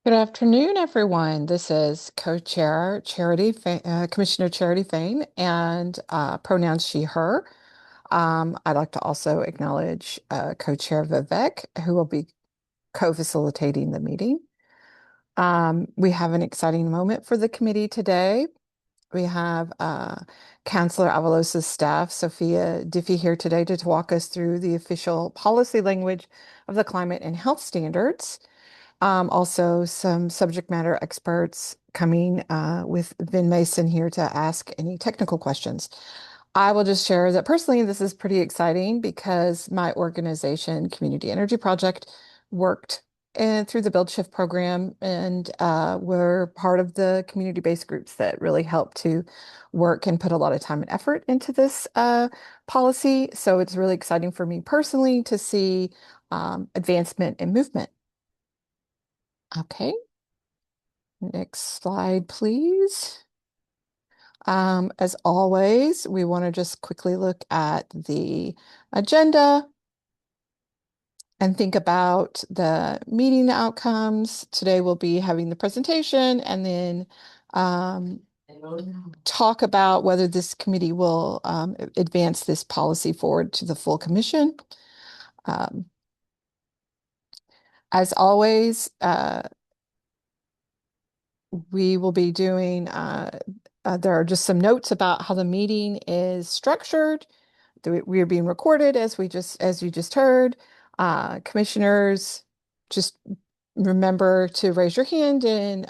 Good afternoon, everyone. This is Co-Chair Commissioner Charity Fain, and pronouns she, her. I'd like to also acknowledge Co-Chair Vivek, who will be co-facilitating the meeting. We have an exciting moment for the committee today. We have Councillor Avalos's staff, Sophia Diffie, here today to walk us through the official policy language of the climate and health standards. Also, some subject matter experts coming with Vin Mason here to ask any technical questions. I will just share that personally, this is pretty exciting because my organization, Community Energy Project, worked through the Build Shift program, and we're part of the community-based groups that really help to work and put a lot of time and effort into this policy. So it's really exciting for me personally to see advancement and movement. Okay, next slide, please. As always, we want to just quickly look at the agenda and think about the meeting outcomes. Today we'll be having the presentation and then talk about whether this committee will advance this policy forward to the full commission. Um, as always, we will be doing, there are just some notes about how the meeting is structured. We are being recorded as you just heard. Commissioners, just remember to raise your hand and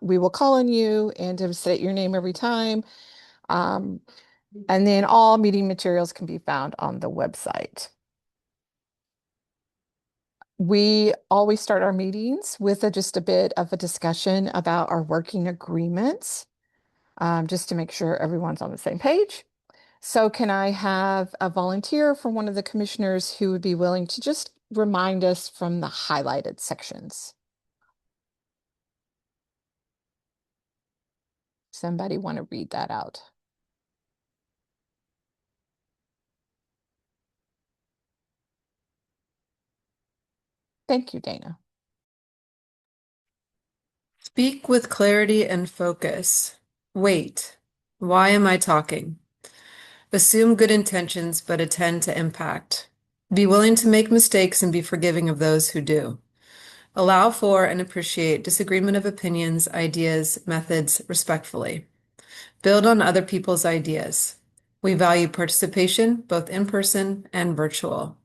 we will call on you and to state your name every time. And then all meeting materials can be found on the website. We always start our meetings with just a bit of a discussion about our working agreements, just to make sure everyone's on the same page. So can I have a volunteer from one of the commissioners who would be willing to just remind us from the highlighted sections? Somebody want to read that out? Thank you, Dana. Speak with clarity and focus. Wait. Why am I talking? Assume good intentions, but attend to impact. Be willing to make mistakes and be forgiving of those who do. Allow for and appreciate disagreement of opinions, ideas, methods respectfully. Build on other people's ideas. We value participation, both in person and virtual.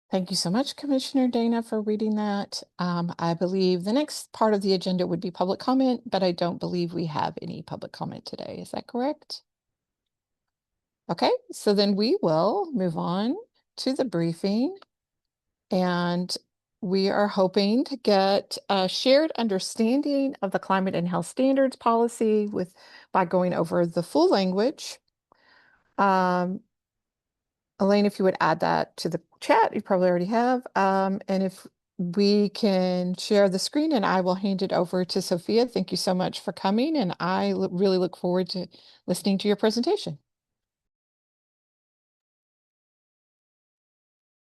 Thank you so much, Commissioner Dana, for reading that. I believe the next part of the agenda would be public comment, but I don't believe we have any public comment today. Is that correct? Okay, so then we will move on to the briefing. And we are hoping to get a shared understanding of the climate and health standards policy by going over the full language. Um, Elaine, if you would add that to the chat, you probably already have. And if we can share the screen and I will hand it over to Sophia. Thank you so much for coming, and I really look forward to listening to your presentation.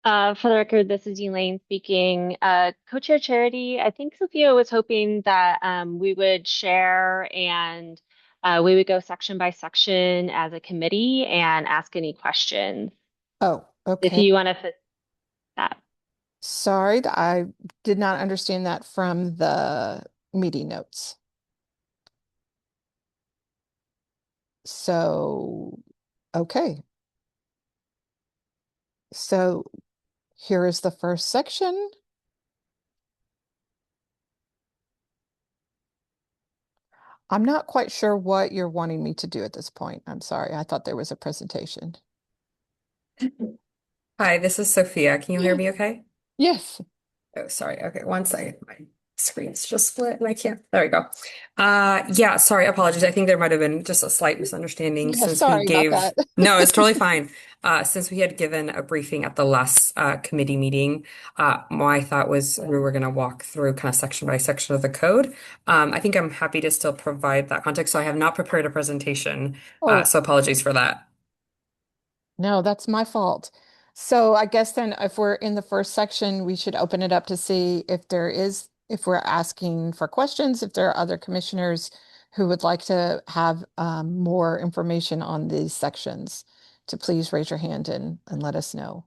For the record, this is Elaine speaking. Co-chair Charity, I think Sophia was hoping that we would share and we would go section by section as a committee and ask any questions. Oh, If okay. you want to fit that. Sorry, I did not understand that from the meeting notes. So, okay. So here is the first section. I'm not quite sure what you're wanting me to do at this point. I'm sorry. I thought there was a presentation. Hi, this is Sophia. Can you hear me okay? Yes. Oh, sorry. Okay, one second. My screen's just split and I can't. There we go. Yeah, sorry, apologies. I think there might have been just a slight misunderstanding Yeah, since we sorry about gave. that. No, it's totally fine. Since we had given a briefing at the last committee meeting, my thought was we were going to walk through kind of section by section of the code. I think I'm happy to still provide that context. So I have not prepared a presentation, Oh, so apologies for that. no, that's my fault. So I guess then if we're in the first section, we should open it up to see if we're asking for questions, if there are other commissioners who would like to have more information on these sections, to please raise your hand and let us know.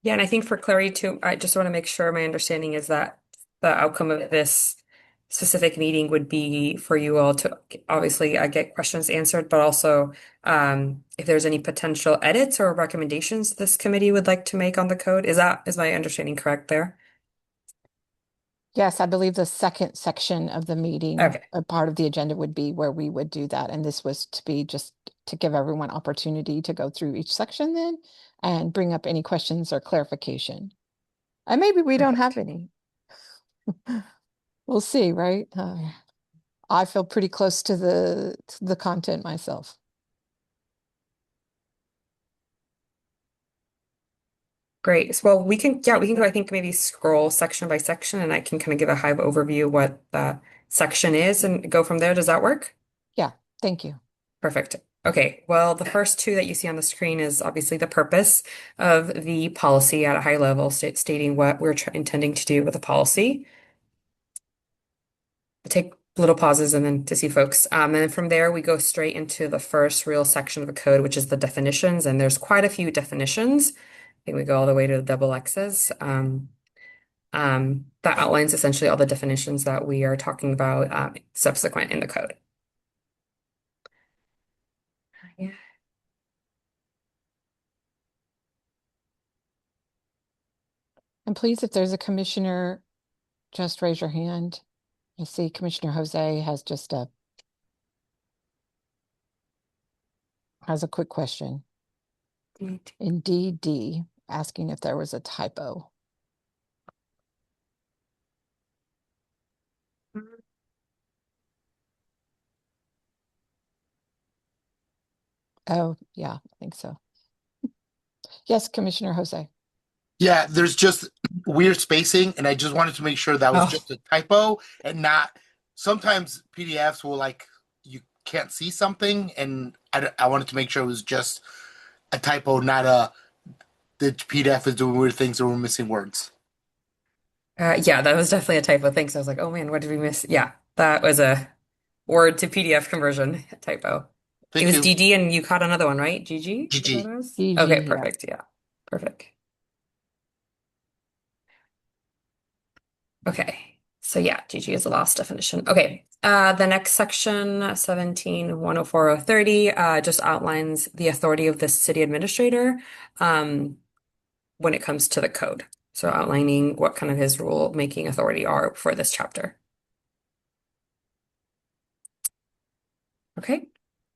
Yeah, and I think for clarity too, I just want to make sure my understanding is that the outcome of this specific meeting would be for you all to obviously get questions answered, but also if there's any potential edits or recommendations this committee would like to make on the code. Is my understanding correct there? Yes, I believe the second section of the meeting, Okay. a part of the agenda would be where we would do that. And this was to be just to give everyone opportunity to go through each section then and bring up any questions or clarification. And maybe we don't have any. We'll see, right? I feel pretty close to the content myself. Great. Well, we can go, I think maybe scroll section by section and I can kind of give a high overview what that section is and go from there. Does that work? Yeah, thank you. Perfect. Okay, well, the first two that you see on the screen is obviously the purpose of the policy at a high level, stating what we're intending to do with the policy. We'll take little pauses and then to see folks. And then from there, we go straight into the first real section of the code, which is the definitions. And there's quite a few definitions. I think we go all the way to the double X's. That outlines essentially all the definitions that we are talking about subsequent in the code. Yeah. And please, if there's a commissioner, just raise your hand. I see Commissioner Jose has a quick question. In DD, asking if there was a typo. Oh, yeah, I think so. Yes, Commissioner Jose. Yeah, there's just weird spacing, and I just wanted to make sure that was Oh. just a typo and not. Sometimes PDFs will you can't see something, and I wanted to make sure it was just a typo, not the PDF is doing weird things or we're missing words. Yeah, that was definitely a typo. Thanks. I was like, oh man, what did we miss? Yeah, that was a word to PDF conversion typo. It Thank was you. DD and you caught another one, right? GG? Is that GG. what it was? GG, Okay, yeah. perfect. Yeah, perfect. Okay, so yeah, GG is the last definition. Okay, the next section, 17-104-030, just outlines the authority of the city administrator when it comes to the code. So outlining what kind of his rule-making authority are for this chapter. Okay.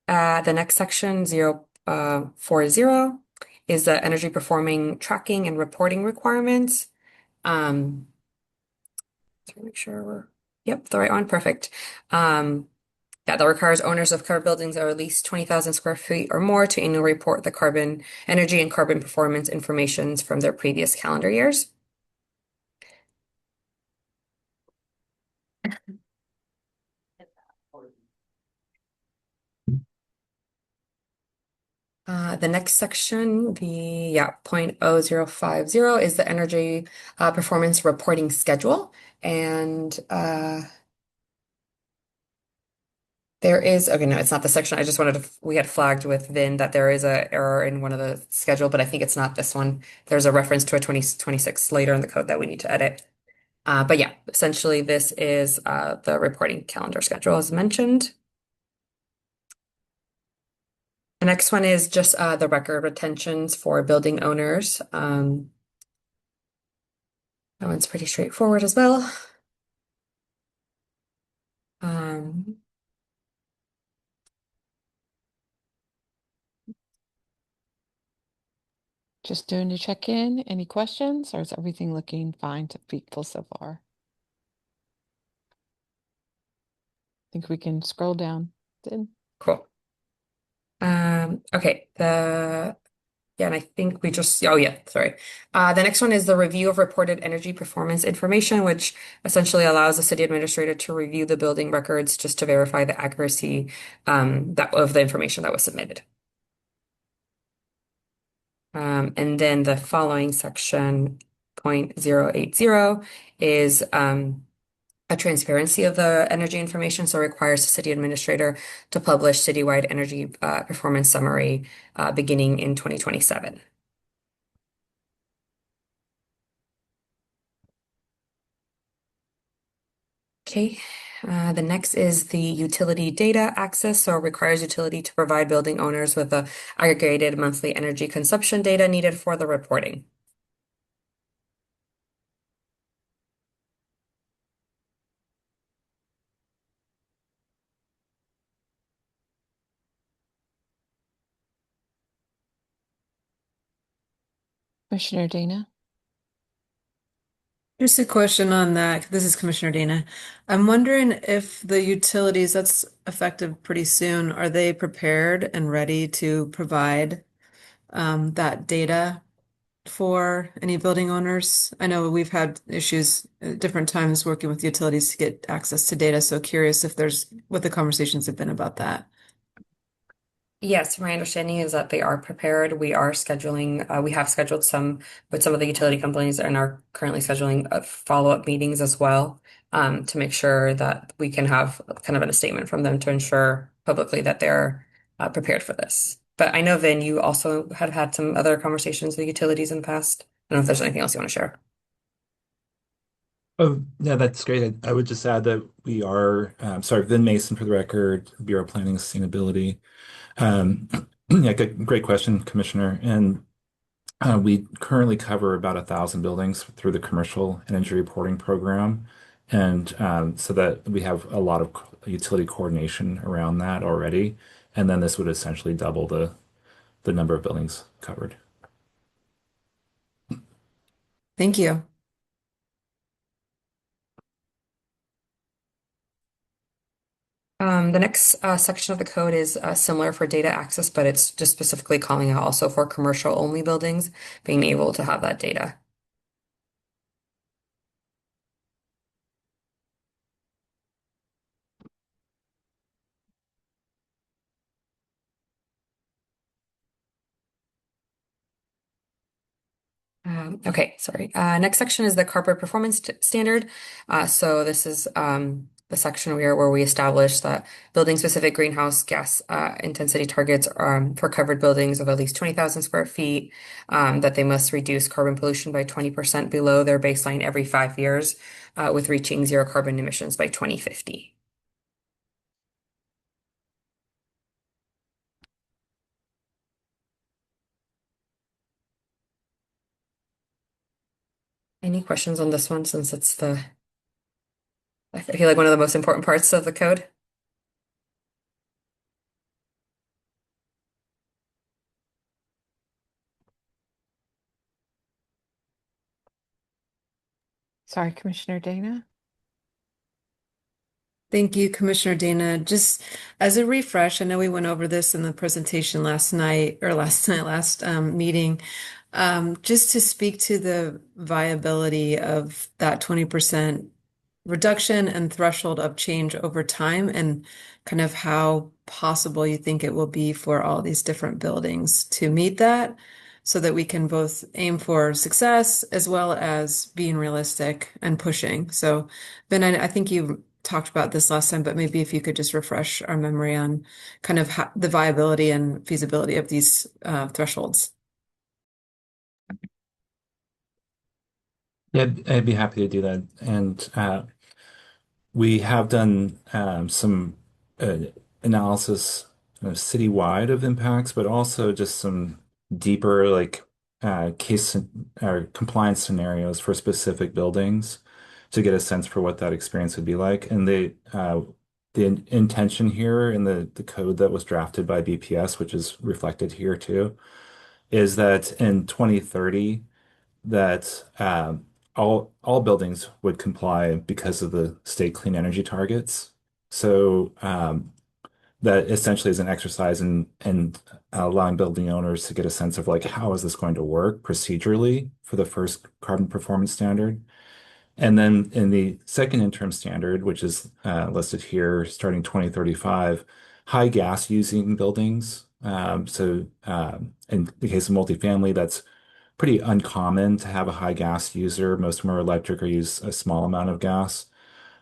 The next section, 040, is the energy performing tracking and reporting requirements. To make sure yep, the right one. Perfect. Yeah, that requires owners of covered buildings that are at least 20,000 square feet or more to annually report the carbon energy and carbon performance informations from their previous calendar years. The next section, the 0.0050 is the energy performance reporting schedule. And there is, okay, no, it's not the section. I just wanted to, we had flagged with Vin that there is a error in one of the schedule, but I think it's not this one. There's a reference to a 2026 later in the code that we need to edit. But yeah, essentially this is the reporting calendar schedule as mentioned. The next one is just the record retentions for building owners. That one's pretty straightforward as well. Just doing a check-in. Any questions, or is everything looking fine to people so far? I think we can scroll down then. Cool. Okay, and I think we just, oh yeah, sorry. The next one is the review of reported energy performance information, which essentially allows the city administrator to review the building records just to verify the accuracy of the information that was submitted. And then the following section, 0.080, is a transparency of the energy information. So it requires the city administrator to publish citywide energy performance summary beginning in 2027. Okay. The next is the utility data access. So it requires utility to provide building owners with the aggregated monthly energy consumption data needed for the reporting. Commissioner Dana? Just a question on that. This is Commissioner Dana. I'm wondering if the utilities, that's effective pretty soon, are they prepared and ready to provide that data for any building owners? I know we've had issues at different times working with utilities to get access to data, so curious if there's what the conversations have been about that. Yes, my understanding is that they are prepared. We are scheduling, we have scheduled some with some of the utility companies and are currently scheduling follow-up meetings as well, to make sure that we can have kind of a statement from them to ensure publicly that they're prepared for this. But I know, Vin, you also have had some other conversations with utilities in the past. I don't know if there's anything else you want to share. Oh, yeah, that's great. I would just add that we are, sorry, Vin Mason for the record, Bureau of Planning and Sustainability. Yeah, great question, Commissioner. And we currently cover about 1,000 buildings through the Commercial Energy Reporting Program. And so that we have a lot of utility coordination around that already. And then this would essentially double the number of buildings covered. Thank you. The next section of the code is similar for data access, but it's just specifically calling out also for commercial only buildings being able to have that data. Okay, sorry. Next section is the carbon performance standard. So this is the section where we establish that building-specific greenhouse gas intensity targets for covered buildings of at least 20,000 square feet, that they must reduce carbon pollution by 20% below their baseline every 5 years, with reaching zero carbon emissions by 2050. Any questions on this one since it's I feel like one of the most important parts of the code? Sorry, Commissioner Dana? Thank you, Commissioner Dana. Just as a refresh, I know we went over this in the presentation last night or last meeting. Just to speak to the viability of that 20% reduction and threshold of change over time and kind of how possible you think it will be for all these different buildings to meet that so that we can both aim for success as well as being realistic and pushing. So, Ben, I think you talked about this last time, but maybe if you could just refresh our memory on kind of the viability and feasibility of these thresholds. Yeah, I'd be happy to do that. And we have done some analysis citywide of impacts, but also just some deeper like case or compliance scenarios for specific buildings to get a sense for what that experience would be like. And the intention here in the code that was drafted by BPS, which is reflected here too, is that in 2030 that all buildings would comply because of the state clean energy targets. So that essentially is an exercise in allowing building owners to get a sense of like how is this going to work procedurally for the first carbon performance standard. And then in the second interim standard, which is listed here starting 2035, high gas using buildings In the case of multifamily, that's pretty uncommon to have a high gas user. Most of them are electric or use a small amount of gas.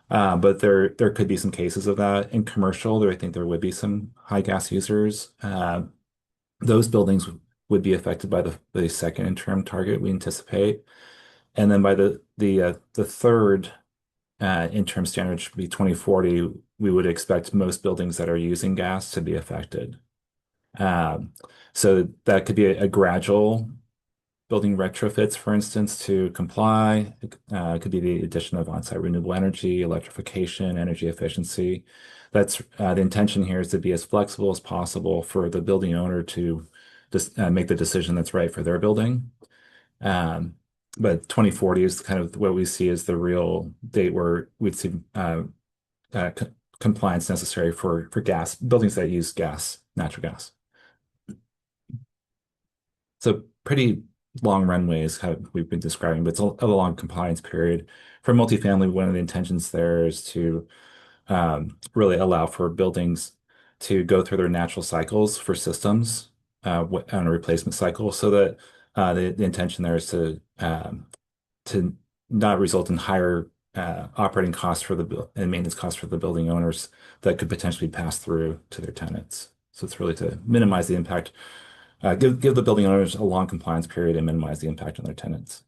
But there could be some cases of that. In commercial, I think there would be some high gas users. Those buildings would be affected by the second interim target we anticipate. And then by the third interim standard, which would be 2040, we would expect most buildings that are using gas to be affected. Um, so that could be a gradual building retrofits, for instance, to comply. It could be the addition of on-site renewable energy, electrification, energy efficiency. That's the intention here is to be as flexible as possible for the building owner to just make the decision that's right for their building. Um, but 2040 is kind of what we see as the real date where we'd see compliance necessary for gas buildings that use natural gas. So pretty long runways how we've been describing, but it's a long compliance period. For multifamily, one of the intentions there is to really allow for buildings to go through their natural cycles for systems on a replacement cycle, so that the intention there is to not result in higher operating costs and maintenance costs for the building owners that could potentially pass through to their tenants. So it's really to minimize the impact, give the building owners a long compliance period and minimize the impact on their tenants.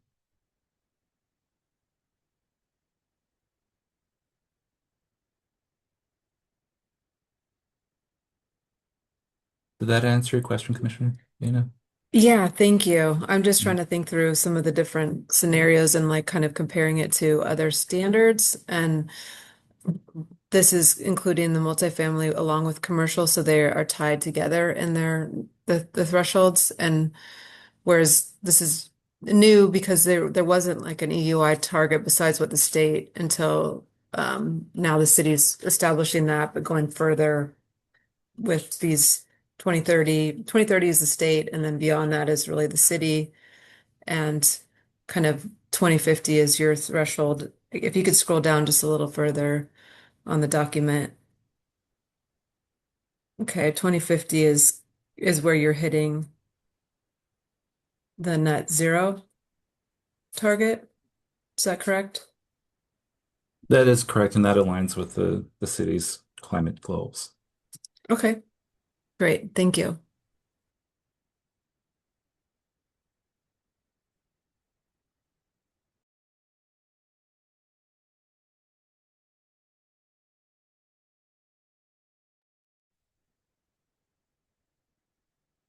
Did that answer your question, Commissioner? Yeah, thank you. I'm just trying to think through some of the different scenarios and like kind of comparing it to other standards. And this is including the multifamily along with commercial, so they are tied together in the thresholds. And whereas this is new because there wasn't like an EUI target besides what the state until now the city's establishing that, but going further with these 2030 is the state, and then beyond that is really the city, and kind of 2050 is your threshold. If you could scroll down just a little further on the document. Okay, 2050 is where you're hitting the net zero target. Is that correct? That is correct, and that aligns with the city's climate goals. Okay, great. Thank you.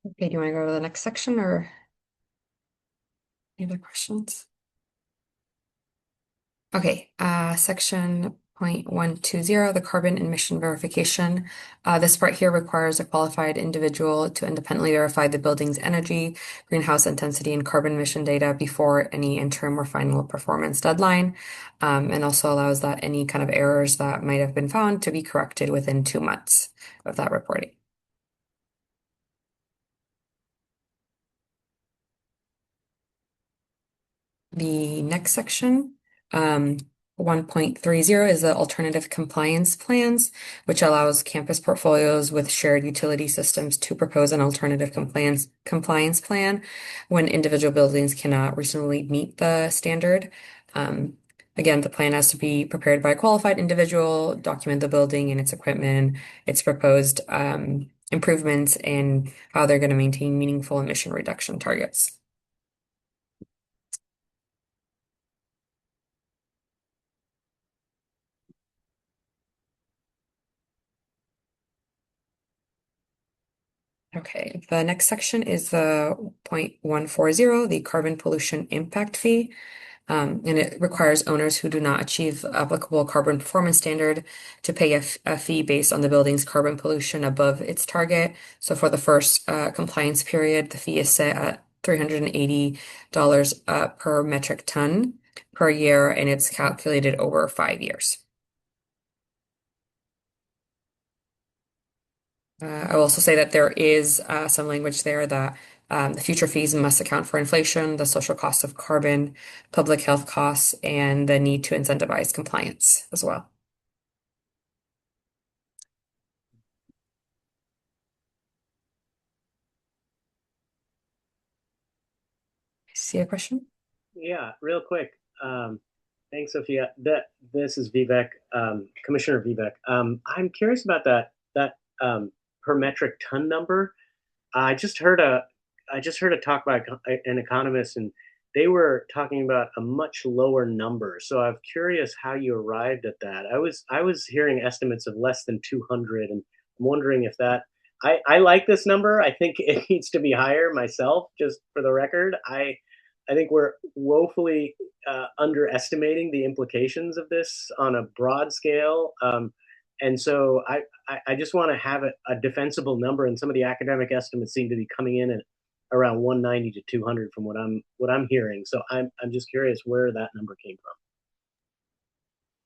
Okay, do you want to go to the next section or any other questions? Okay, section 0.120, the carbon emission verification. This part here requires a qualified individual to independently verify the building's energy, greenhouse intensity, and carbon emission data before any interim or final performance deadline, and also allows that any kind of errors that might have been found to be corrected within 2 months of that reporting. The next section, 1.30 is the alternative compliance plans, which allows campus portfolios with shared utility systems to propose an alternative compliance plan when individual buildings cannot reasonably meet the standard. Again, the plan has to be prepared by a qualified individual, document the building and its equipment, its proposed improvements, and how they're going to maintain meaningful emission reduction targets. Okay, the next section is the 0.140, the carbon pollution impact fee. And it requires owners who do not achieve applicable carbon performance standard to pay a fee based on the building's carbon pollution above its target. So for the first compliance period, the fee is set at $380 per metric ton per year, and it's calculated over 5 years. I will also say that there is some language there that the future fees must account for inflation, the social cost of carbon, public health costs, and the need to incentivize compliance as well. see a question? Yeah, real quick. Thanks, Sophia. This is Vivek, Commissioner Vivek. I'm curious about that per metric ton number. I just heard a I just heard a talk by an economist, and they were talking about a much lower number. So I'm curious how you arrived at that. I was hearing estimates of less than 200, and I'm wondering if that. I like this number. I think it needs to be higher myself, just for the record. I think we're woefully underestimating the implications of this on a broad scale. And so I just want to have a defensible number, and some of the academic estimates seem to be coming in at around 190 to 200 from what I'm hearing. So I'm just curious where that number came from.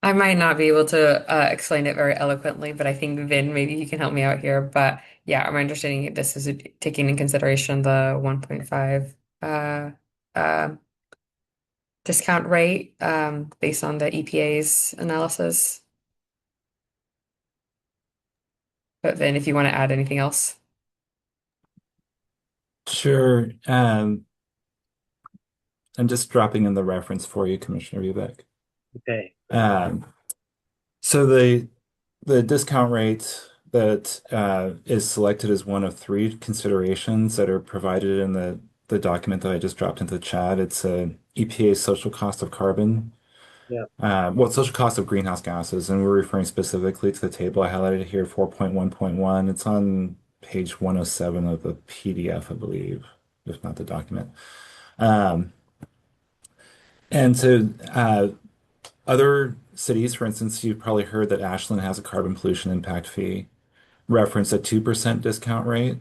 I might not be able to explain it very eloquently, but I think Vin, maybe you can help me out here. But yeah, my understanding this is taking in consideration the 1.5 uh, discount rate based on the EPA's analysis. But Vin, if you want to add anything else. Sure. I'm just dropping in the reference for you, Commissioner Vivek. Okay. Um, so the discount rate that is selected as one of three considerations that are provided in the document that I just dropped into the chat. It's a EPA social cost of carbon. Yeah. Well, social cost of greenhouse gases, and we're referring specifically to the table I highlighted here, 4.1.1. It's on page 107 of the PDF, I believe, if not the document. Um, and so other cities, for instance, you've probably heard that Ashland has a carbon pollution impact fee, reference a 2% discount rate,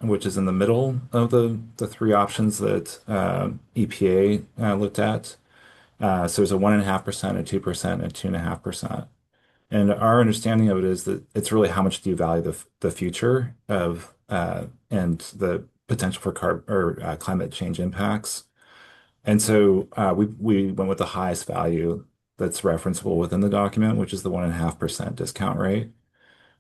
which is in the middle of the three options that EPA looked at. So there's a 1.5%, a 2%, and a 2.5%. And our understanding of it is that it's really how much do you value the future of and the potential for climate change impacts. And so we went with the highest value that's referenceable within the document, which is the 1.5% discount rate.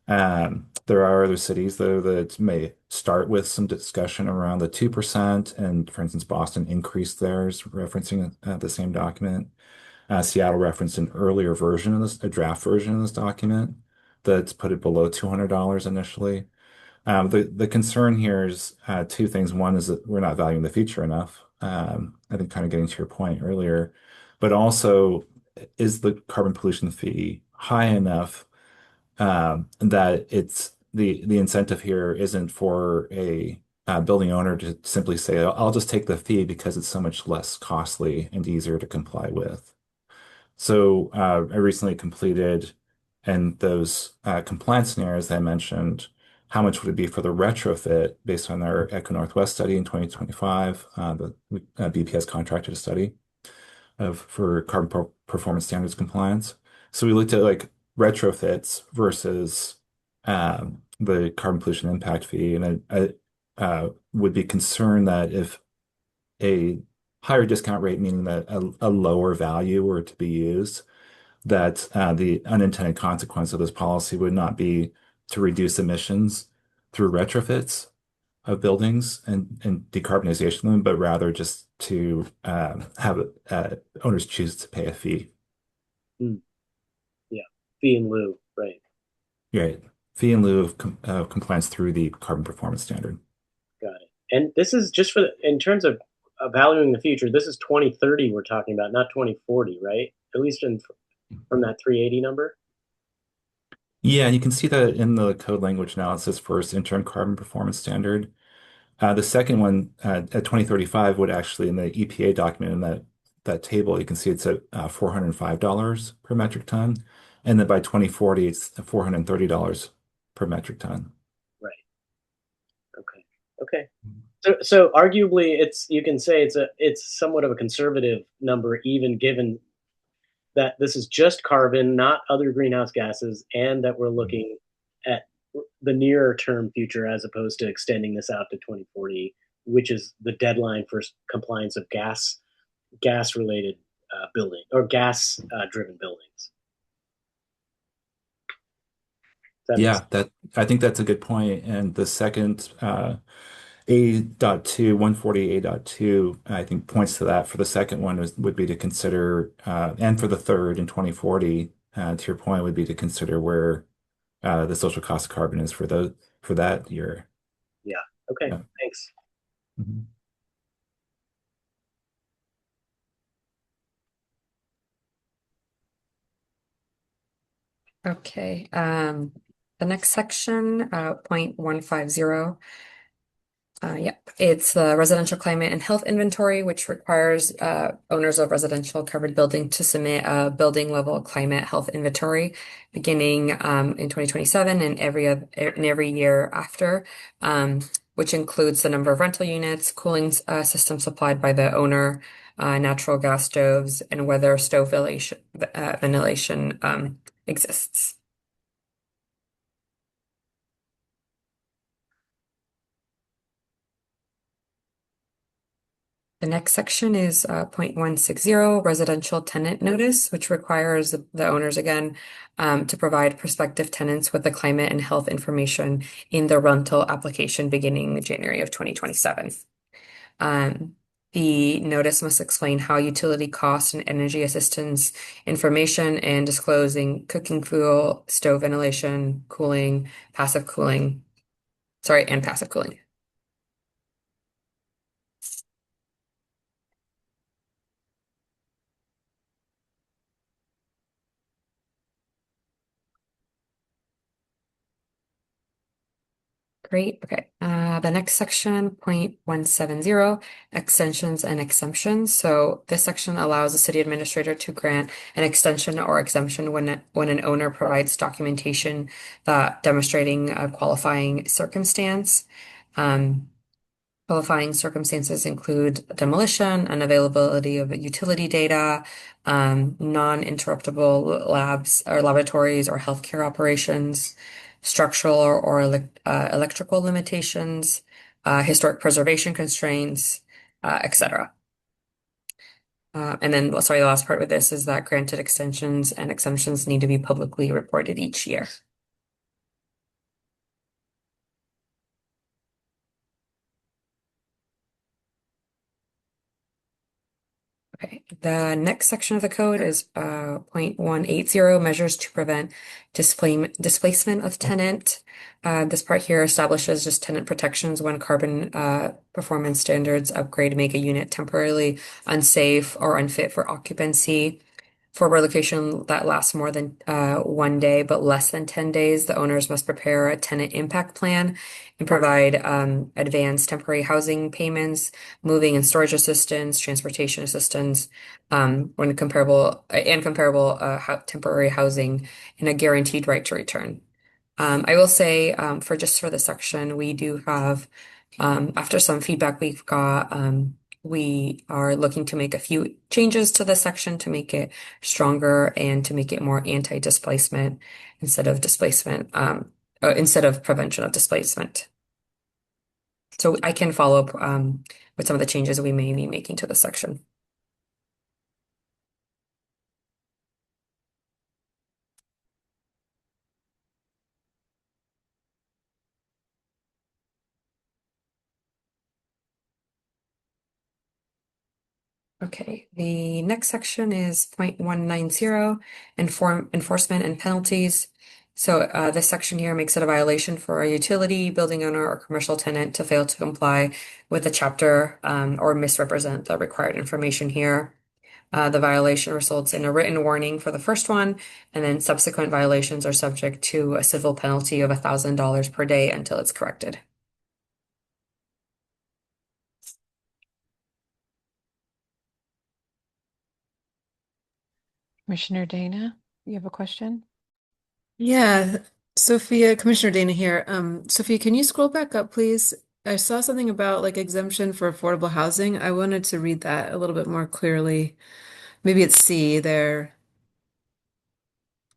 There are other cities, though, that may start with some discussion around the 2%. And for instance, Boston increased theirs, referencing the same document. Seattle referenced an earlier version of this, a draft version of this document that's put it below $200 initially. The concern here is two things. One is that we're not valuing the future enough. I think kind of getting to your point earlier, but also is the carbon pollution fee high enough that it's the incentive here isn't for a building owner to simply say, I'll just take the fee because it's so much less costly and easier to comply with. So I recently completed, and those compliance scenarios that I mentioned, how much would it be for the retrofit based on our Echo Northwest study in 2025? The BPS contracted a study for performance standards compliance. So we looked at like retrofits versus the carbon pollution impact fee, and I would be concerned that if a higher discount rate, meaning that a lower value were to be used, that the unintended consequence of this policy would not be to reduce emissions through retrofits of buildings and decarbonization of them, but rather just to have owners choose to pay a fee. Hmm. Yeah. Fee in lieu, right? Right. Fee in lieu of compliance through the carbon performance standard. Got it. And this is just in terms of valuing the future, this is 2030 we're talking about, not 2040, right? At least from that 380 number. Yeah, and you can see that in the code language analysis first interim carbon performance standard. The second one at 2035 would actually, in the EPA document in that table, you can see it's at $405 per metric ton. And then by 2040, it's $430 per metric ton. Right. Okay. Okay. So arguably, you can say it's somewhat of a conservative number, even given that this is just carbon, not other greenhouse gases, and that we're looking at the nearer term future as opposed to extending this out to 2040, which is the deadline for compliance of gas related building or gas driven buildings. Yeah, I think that's a good point. And the second A.2, 140A.2, I think points to that. For the second one would be to consider, and for the third in 2040, to your point, would be to consider where the social cost of carbon is for that year. Yeah. Okay. Yeah. Thanks. Mhm. Okay. The next section, 0.150. Yep, it's the residential climate and health inventory, which requires owners of residential covered building to submit a building level climate health inventory beginning in 2027 and every year after, which includes the number of rental units, cooling system supplied by the owner, natural gas stoves, and whether stove ventilation exists. The next section is 0.160, residential tenant notice, which requires the owners again to provide prospective tenants with the climate and health information in the rental application beginning January of 2027. The notice must explain how utility cost and energy assistance information and disclosing cooking fuel, stove ventilation, cooling, passive cooling, and passive cooling. Great. Okay. The next section, 0.170, extensions and exemptions. So this section allows the city administrator to grant an extension or exemption when an owner provides documentation that demonstrating a qualifying circumstance. Qualifying circumstances include demolition, unavailability of utility data, non-interruptible labs or laboratories or healthcare operations, structural or electrical limitations, historic preservation constraints, etc. And then, the last part of this is that granted extensions and exemptions need to be publicly reported each year. Okay, the next section of the code is 0.180, measures to prevent displacement of tenant. This part here establishes just tenant protections when carbon performance standards upgrade make a unit temporarily unsafe or unfit for occupancy. For relocation that lasts more than 1 day but less than 10 days, the owners must prepare a tenant impact plan and provide advanced temporary housing payments, moving and storage assistance, transportation assistance, when comparable temporary housing, and a guaranteed right to return. I will say for this section, we do have after some feedback we've got. We are looking to make a few changes to this section to make it stronger and to make it more anti-displacement instead of prevention of displacement. So I can follow up with some of the changes we may be making to this section. Okay, the next section is 0.190, enforcement and penalties. So this section here makes it a violation for a utility, building owner, or commercial tenant to fail to comply with the chapter or misrepresent the required information here. The violation results in a written warning for the first one, and then subsequent violations are subject to a civil penalty of $1,000 per day until it's corrected. Commissioner Dana, you have a question? Yeah, Sophia, Commissioner Dana here. Sophia, can you scroll back up, please? I saw something about like exemption for affordable housing. I wanted to read that a little bit more clearly. Maybe it's C there.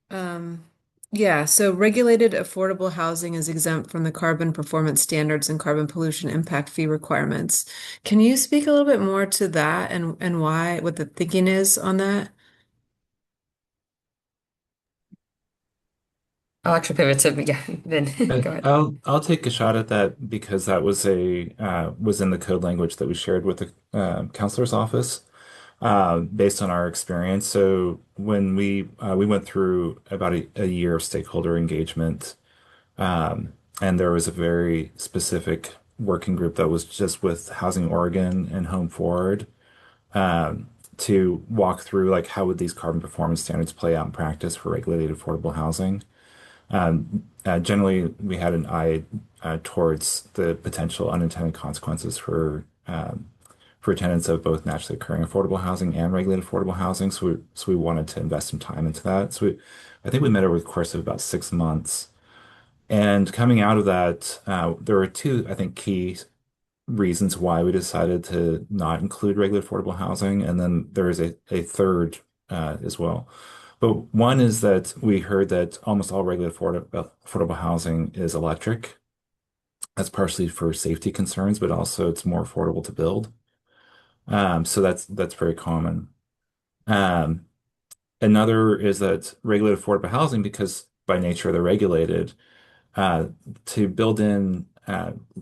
Um, yeah, so regulated affordable housing is exempt from the carbon performance standards and carbon pollution impact fee requirements. Can you speak a little bit more to that and why, what the thinking is on that? I'll actually pivot to, yeah, then go ahead. I'll take a shot at that because that was a was in the code language that we shared with the counselor's office based on our experience. So when we went through about a year of stakeholder engagement, and there was a very specific working group that was just with Housing Oregon and Home Forward to walk through like how would these carbon performance standards play out in practice for regulated affordable housing. Generally, we had an eye towards the potential unintended consequences for tenants of both naturally occurring affordable housing and regulated affordable housing. So we wanted to invest some time into that. I think we met over the course of about 6 months. And coming out of that, there were two, I think, key reasons why we decided to not include regulated affordable housing. And then there is a third as well. But one is that we heard that almost all regulated affordable housing is electric. That's partially for safety concerns, but also it's more affordable to build. So that's very common. Um, Another is that regulated affordable housing, because by nature they're regulated, uh, to build in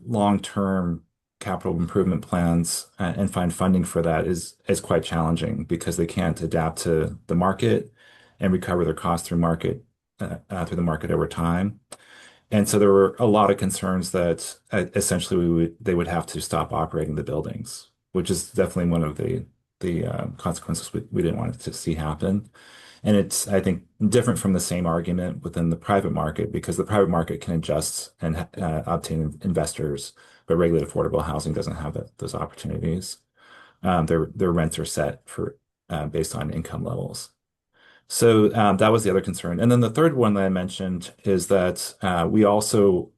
long-term capital improvement plans and find funding for that is quite challenging because they can't adapt to the market and recover their costs through the market over time. And so there were a lot of concerns that essentially they would have to stop operating the buildings, which is definitely one of the consequences we didn't want to see happen. And it's, I think, different from the same argument within the private market because the private market can adjust and obtain investors, but regulated affordable housing doesn't have those opportunities. Their rents are set for based on income levels. So that was the other concern. And then the third one that I mentioned is that we also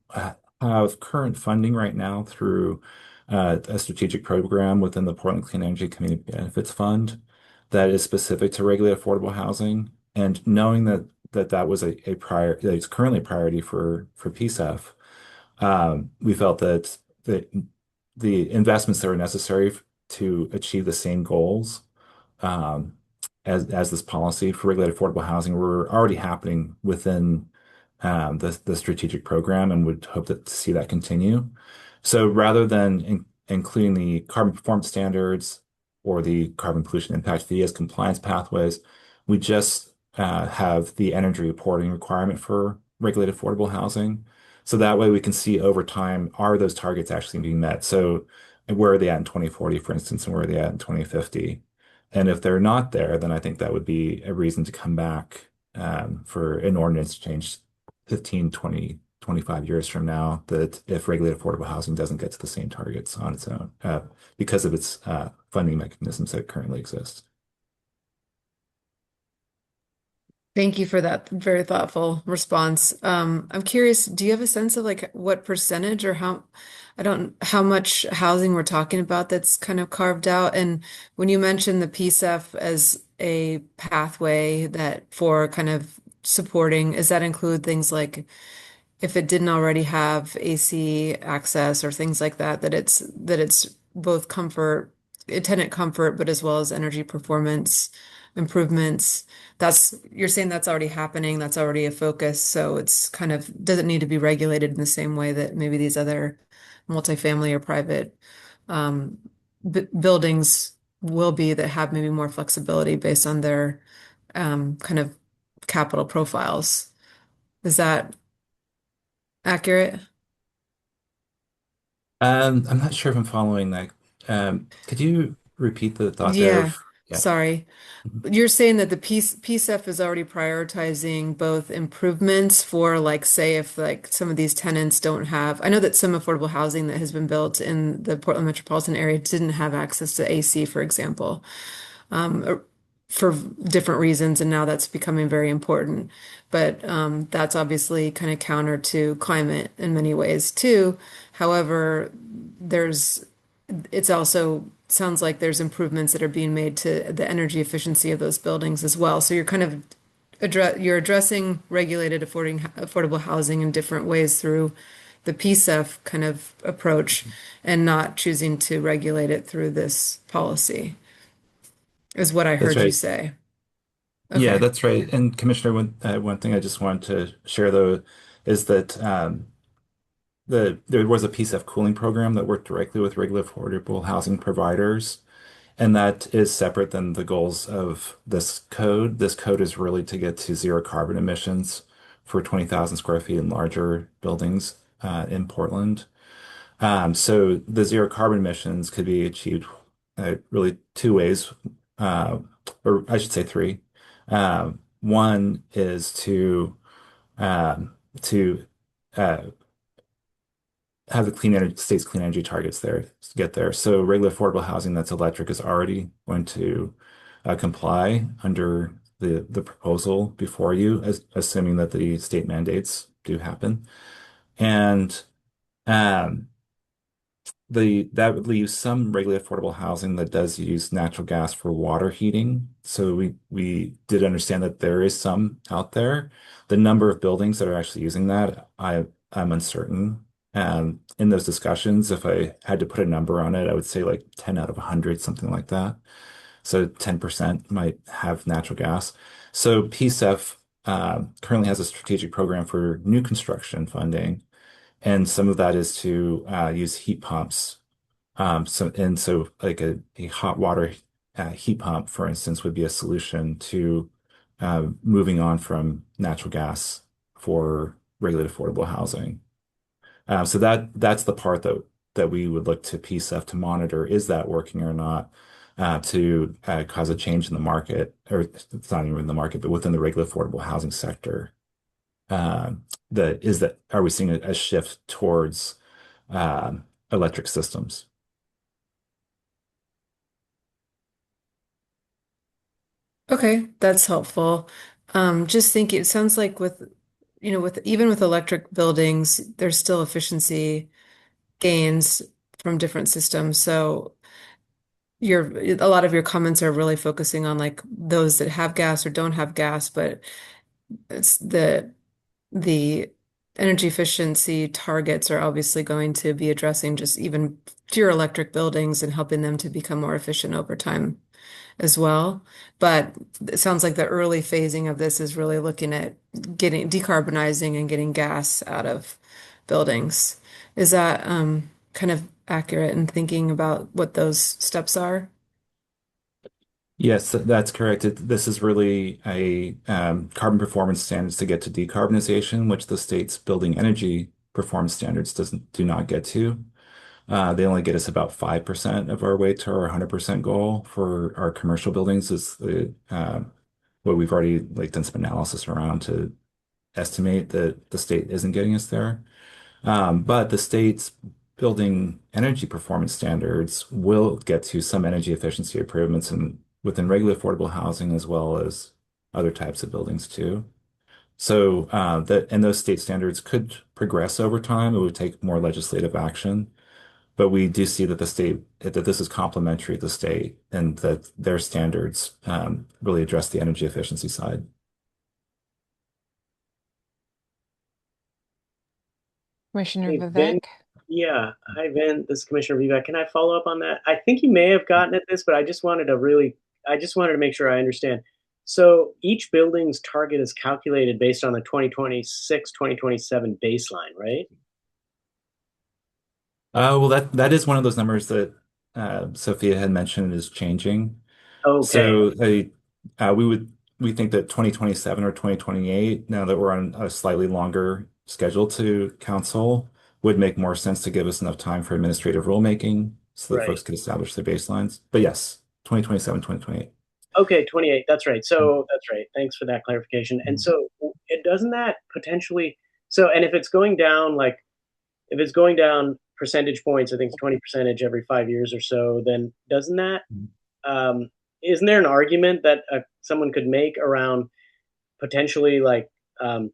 have current funding right now through a strategic program within the Portland Clean Energy Community Benefits Fund that is specific to regulated affordable housing. And knowing that was a prior, that it's currently a priority for PSEF, we felt that the investments that are necessary to achieve the same goals um, as this policy for regulated affordable housing were already happening within the strategic program and would hope to see that continue. So rather than including the carbon performance standards or the carbon pollution impact fee as compliance pathways, we just have the energy reporting requirement for regulated affordable housing. So that way we can see over time, are those targets actually being met? So where are they at in 2040, for instance, and where are they at in 2050? And if they're not there, then I think that would be a reason to come back for an ordinance change 15, 20, 25 years from now, that if regulated affordable housing doesn't get to the same targets on its own because of its funding mechanisms that currently exist. Thank you for that very thoughtful response. I'm curious, do you have a sense of like what percentage or how much housing we're talking about that's kind of carved out? And when you mentioned the PSEF as a pathway that for kind of supporting, does that include things like if it didn't already have AC access or things like that, that it's both comfort, tenant comfort, but as well as energy performance improvements. That's you're saying that's already happening, that's already a focus, so it's kind of doesn't need to be regulated in the same way that maybe these other multifamily or private um, b buildings will be that have maybe more flexibility based on their kind of capital profiles. Is that accurate? I'm not sure if I'm following that. Could you repeat the thought there Yeah, of, yeah. sorry. Mhm. You're saying that the PSEF is already prioritizing both improvements for like say if like some of these tenants don't have I know that some affordable housing that has been built in the Portland metropolitan area didn't have access to AC, for example, for different reasons, and now that's becoming very important. But that's obviously kind of counter to climate in many ways too. However, there's it's also sounds like there's improvements that are being made to the energy efficiency of those buildings as well. So you're kind of addressing regulated affordable housing in different ways through the PSEF kind of approach and not choosing to regulate it through this policy, is what I That's heard you right. say. Yeah, Okay. that's right. And Commissioner, one thing I just wanted to share though is that there was a PSEF cooling program that worked directly with regular affordable housing providers, and that is separate than the goals of this code. This code is really to get to zero carbon emissions for 20,000 square feet and larger buildings in Portland. So the zero carbon emissions could be achieved really two ways, uh, or I should say three. One is to uh, have the clean energy state's clean energy targets there to get there. So regular affordable housing that's electric is already going to comply under the proposal before you, assuming that the state mandates do happen. And um, the that would leave some regularly affordable housing that does use natural gas for water heating. So we did understand that there is some out there. The number of buildings that are actually using that, I'm uncertain. In those discussions, if I had to put a number on it, I would say like 10 out of 100, something like that. So 10% might have natural gas. So PSEF currently has a strategic program for new construction funding, and some of that is to use heat pumps. So like a hot water heat pump, for instance, would be a solution to moving on from natural gas for regulated affordable housing. So that's the part that we would look to PSEF to monitor. Is that working or not? To cause a change in the market, or it's not even in the market, but within the regular affordable housing sector. Are we seeing a shift towards electric systems? Okay, that's helpful. Just thinking, it sounds like with even with electric buildings, there's still efficiency gains from different systems. So a lot of your comments are really focusing on like those that have gas or don't have gas, but it's the energy efficiency targets are obviously going to be addressing just even pure electric buildings and helping them to become more efficient over time as well. But it sounds like the early phasing of this is really looking at getting decarbonizing and getting gas out of buildings. Is that kind of accurate in thinking about what those steps are? Yes, that's correct. This is really a carbon performance standards to get to decarbonization, which the state's building energy performance standards do not get to. They only get us about 5% of our way to our 100% goal for our commercial buildings is what we've already like done some analysis around to estimate that the state isn't getting us there. But the state's building energy performance standards will get to some energy efficiency improvements within regular affordable housing as well as other types of buildings too. So those state standards could progress over time. It would take more legislative action, but we do see that that this is complementary to the state and that their standards really address the energy efficiency side. Commissioner Hey, Vin. Vivek. Yeah. Hi, Vin. This is Commissioner Vivek. Can I follow up on that? I think you may have gotten at this, but I just wanted to make sure I understand. So each building's target is calculated based on the 2026, 2027 baseline, right? Well, that is one of those numbers that Sophia had mentioned is changing. Okay. So we think that 2027 or 2028, now that we're on a slightly longer schedule to council, would make more sense to give us enough time for administrative rulemaking so that Right. folks could establish their baselines. But yes, 2027, 2028. Okay, 28. That's right. So that's right. Thanks for that clarification. And so it doesn't that potentially and if it's going down if it's going down percentage points, I think it's 20 percentage every 5 years or so, then doesn't that um isn't there an argument that someone could make around potentially um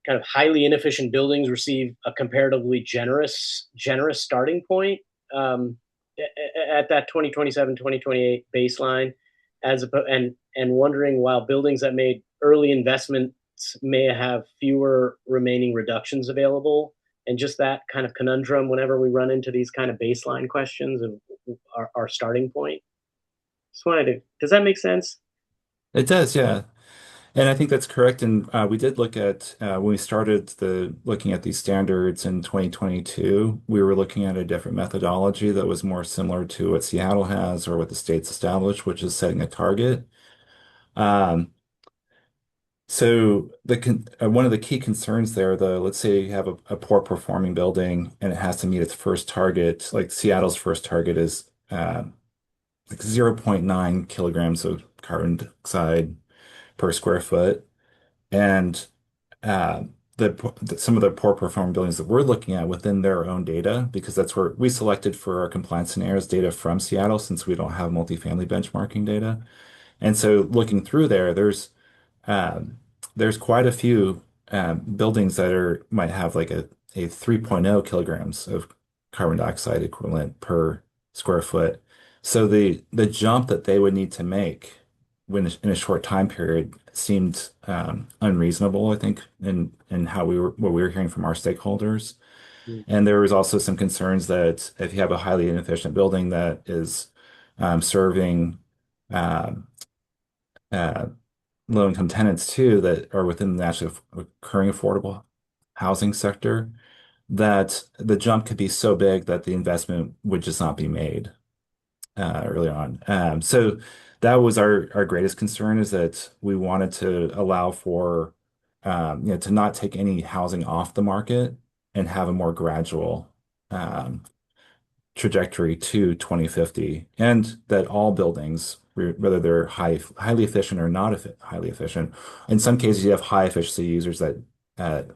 kind of highly inefficient buildings receive a comparatively generous starting point um, at that 2027 2028 baseline and wondering while buildings that made early investments may have fewer remaining reductions available and just that kind of conundrum whenever we run into these kind of baseline questions of our starting point. Just wanted to, does that make sense? It does, yeah. And I think that's correct. And we did look at when we started looking at these standards in 2022, we were looking at a different methodology that was more similar to what Seattle has or what the state's established, which is setting a target. Um, one of the key concerns there, though, let's say you have a poor performing building and it has to meet its first target, like Seattle's first target is like zero point 0.9 kilograms of carbon dioxide per square foot. And uh, some of the poor performing buildings that we're looking at within their own data, because that's where we selected for our compliance scenarios data from Seattle, since we don't have multifamily benchmarking data. And so looking through there, um, there's quite a few buildings that might have like a 3.0 kilograms of carbon dioxide equivalent per square foot. So the jump that they would need to make in a short time period seemed unreasonable, I think, in what we were hearing from our stakeholders. Mm. And there was also some concerns that if you have a highly inefficient building that is serving um, uh, low-income tenants too that are within the naturally occurring affordable housing sector, that the jump could be so big that the investment would just not be made early on. So that was our greatest concern, is that we wanted to allow for to not take any housing off the market and have a more gradual um, trajectory to 2050, and that all buildings, whether they're highly efficient or not highly efficient, in some cases you have high efficiency users that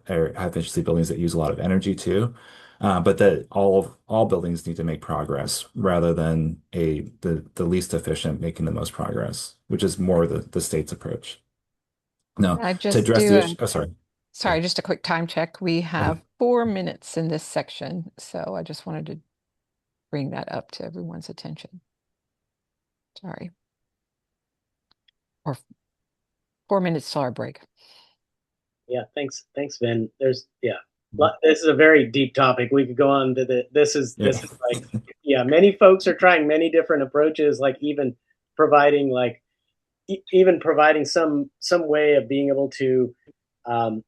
or high efficiency buildings that use a lot of energy too, but that all buildings need to make progress rather than the least efficient making the most progress, which is more the state's approach. Now, I to just address do the a, issue, oh, sorry. sorry, just a quick time check. We Okay. have 4 minutes in this section, so I just wanted to bring that up to everyone's attention. Sorry. Or 4 minutes till our break. Yeah, thanks, Vin. This is a very deep topic. We could go on to this Yeah. is like, yeah, many folks are trying many different approaches, like even providing even providing some way of being able to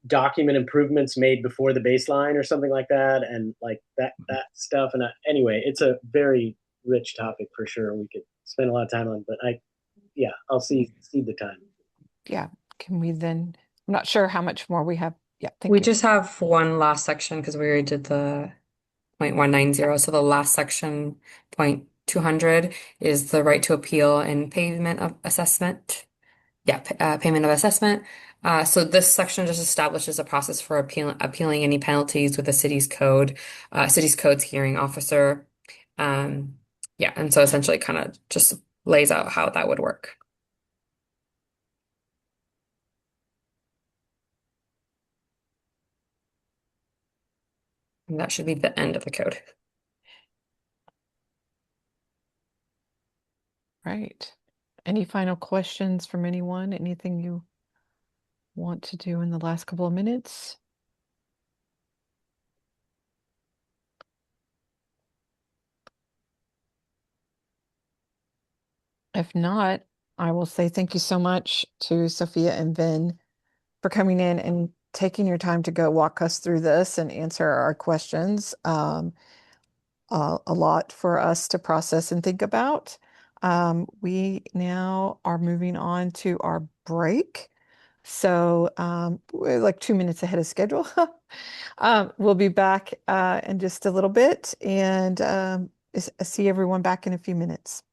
document improvements made before the baseline or something like that, and like that stuff. And anyway, it's a very rich topic for sure. We could spend a lot of time on, but yeah, I'll see the time. Yeah. Can we then, I'm not sure how much more we have. Yeah, thank We you. just have one last section because we already did the 0.190. So the last section, 0.200, is the right to appeal and payment of assessment. Yeah, payment of assessment. So this section just establishes a process for appealing any penalties with the city's codes hearing officer. Yeah, and so essentially kind of just lays out how that would work. And that should be the end of the code. Right. Any final questions from anyone? Anything you want to do in the last couple of minutes? If not, I will say thank you so much to Sophia and Vin for coming in and taking your time to go walk us through this and answer our questions. A lot for us to process and think about. We now are moving on to our break. So we're like 2 minutes ahead of schedule. We'll be back in just a little bit and see everyone back in a few minutes.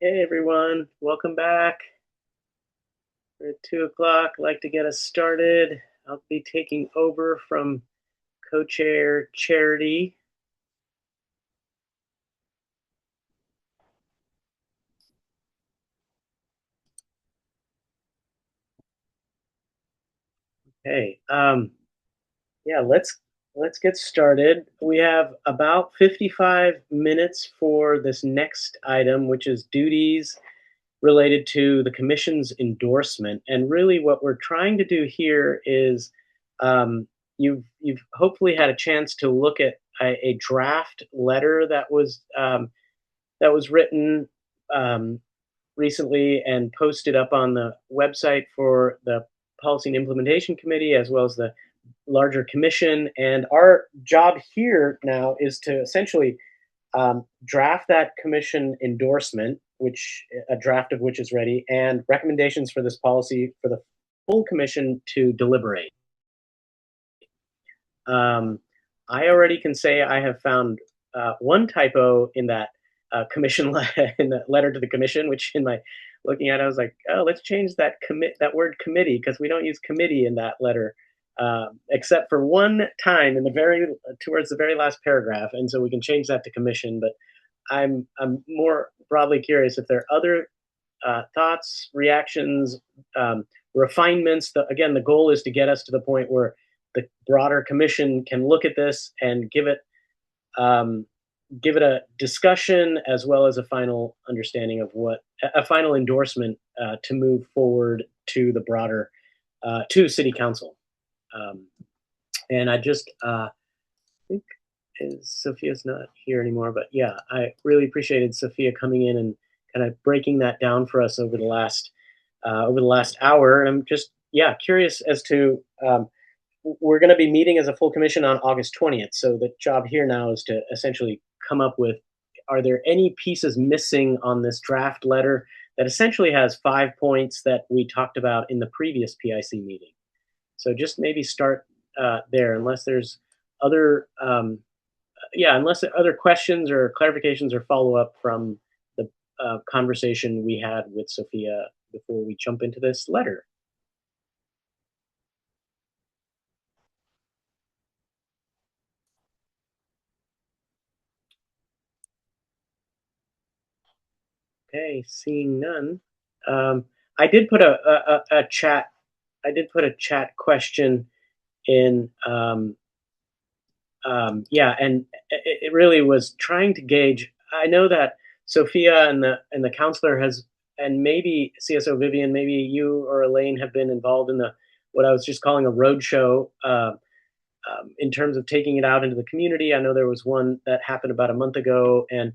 Hey everyone, welcome back. We're at 2 o'clock. I'd like to get us started. I'll be taking over from co-chair Charity. Okay, yeah, let's get started. We have about 55 minutes for this next item, which is duties related to the commission's endorsement. And really what we're trying to do here is you've hopefully had a chance to look at a draft letter that was written recently and posted up on the website for the Policy and Implementation Committee, as well as the larger commission. And our job here now is to essentially draft that commission endorsement, which a draft of which is ready, and recommendations for this policy for the full commission to deliberate. I already can say I have found one typo in that commission in the letter to the commission, which in my looking at it, I was like, oh, let's change that word committee, because we don't use committee in that letter. Except for one time in the towards the very last paragraph, and so we can change that to commission. But I'm more broadly curious if there are other thoughts, reactions, refinements. Again, the goal is to get us to the point where the broader commission can look at this and give it a discussion, as well as a final understanding of a final endorsement to move forward to the broader to City Council. And I just think Sophia's not here anymore, but yeah, I really appreciated Sophia coming in and kind of breaking that down for us over the last hour. And I'm just curious as to we're going to be meeting as a full commission on August 20th. So the job here now is to essentially come up with, are there any pieces missing on this draft letter that essentially has 5 points that we talked about in the previous PIC meeting? So just maybe start there, unless there's other questions or clarifications or follow-up from the conversation we had with Sophia before we jump into this letter. Okay, seeing none. I did put a chat. I did put a chat question in. And it really was trying to gauge. I know that Sophia and the counselor and maybe CSO Vivian, maybe you or Elaine have been involved in what I was just calling a roadshow in terms of taking it out into the community. I know there was one that happened about a month ago, and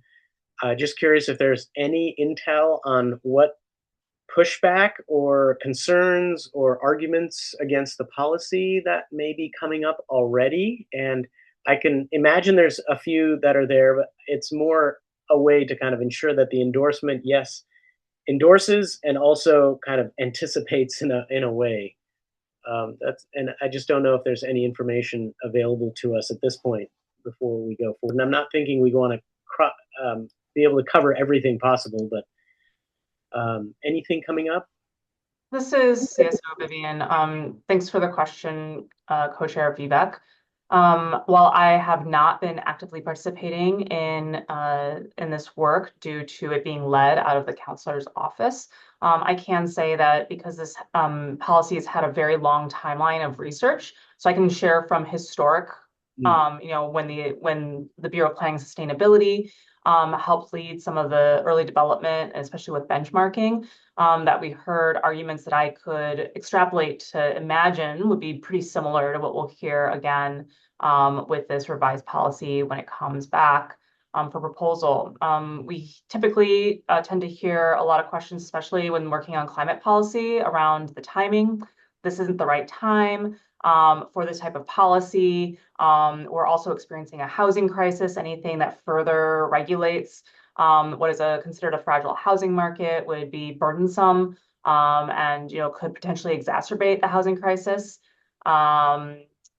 just curious if there's any intel on what pushback or concerns or arguments against the policy that may be coming up already. And I can imagine there's a few that are there, but it's more a way to kind of ensure that the endorsement, yes, endorses and also kind of anticipates in a way. And I just don't know if there's any information available to us at this point before we go forward. And I'm not thinking we want to be able to cover everything possible, but anything coming up? This is CSO Vivian. Thanks for the question, Co-Chair Vivek. While I have not been actively participating in this work due to it being led out of the counselor's office, I can say that because this policy has had a very long timeline of research, so I can share from historic, when the Bureau of Planning and Sustainability helped lead some of the early development, especially with benchmarking, that we heard arguments that I could extrapolate to imagine would be pretty similar to what we'll hear again with this revised policy when it comes back for proposal. We typically tend to hear a lot of questions, especially when working on climate policy, around the timing. This isn't the right time for this type of policy. We're also experiencing a housing crisis. Anything that further regulates what is considered a fragile housing market would be burdensome and could potentially exacerbate the housing crisis.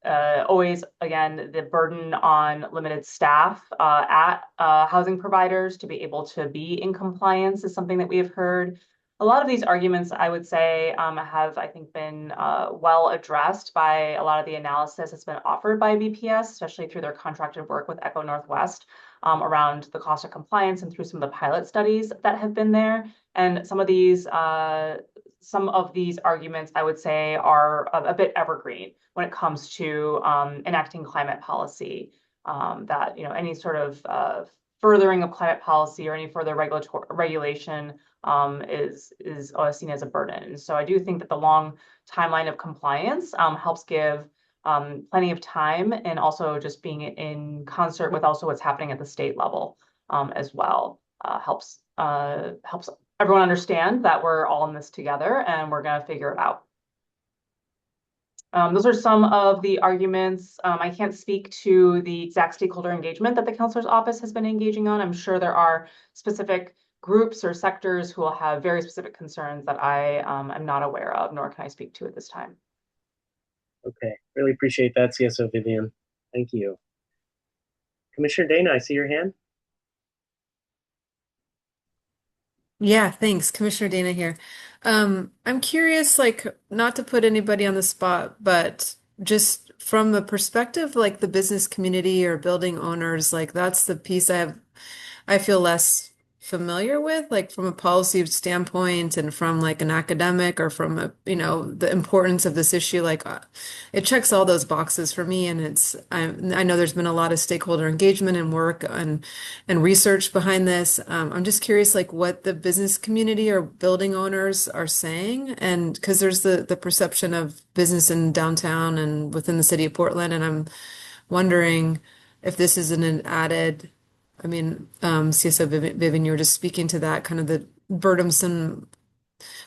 always, again, the burden on limited staff at housing providers to be able to be in compliance is something that we have heard. A lot of these arguments, I would say, have, I think, been well addressed by a lot of the analysis that's been offered by BPS, especially through their contracted work with Echo Northwest around the cost of compliance and through some of the pilot studies that have been there. And some of these arguments, I would say, are a bit evergreen when it comes to enacting climate policy. That any sort of furthering of climate policy or any further regulation is seen as a burden. And so I do think that the long timeline of compliance helps give plenty of time, and also just being in concert with also what's happening at the state level as well helps everyone understand that we're all in this together and we're going to figure it out. Those are some of the arguments. I can't speak to the exact stakeholder engagement that the counselor's office has been engaging on. I'm sure there are specific groups or sectors who will have very specific concerns that I am not aware of, nor can I speak to at this time. Okay, really appreciate that, CSO Vivian. Thank you. Commissioner Dana, I see your hand. Yeah, thanks. Commissioner Dana here. I'm curious, like, not to put anybody on the spot, but just from the perspective, like the business community or building owners, like that's the piece I feel less familiar with, like from a policy standpoint and from like an academic or from the importance of this issue. Like it checks all those boxes for me, and I know there's been a lot of stakeholder engagement and work and research behind this. I'm just curious, like what the business community or building owners are saying, and because there's the perception of business in downtown and within the city of Portland, and I'm wondering if this is an added. I mean, CSO Vivian, you were just speaking to that kind of the burdensome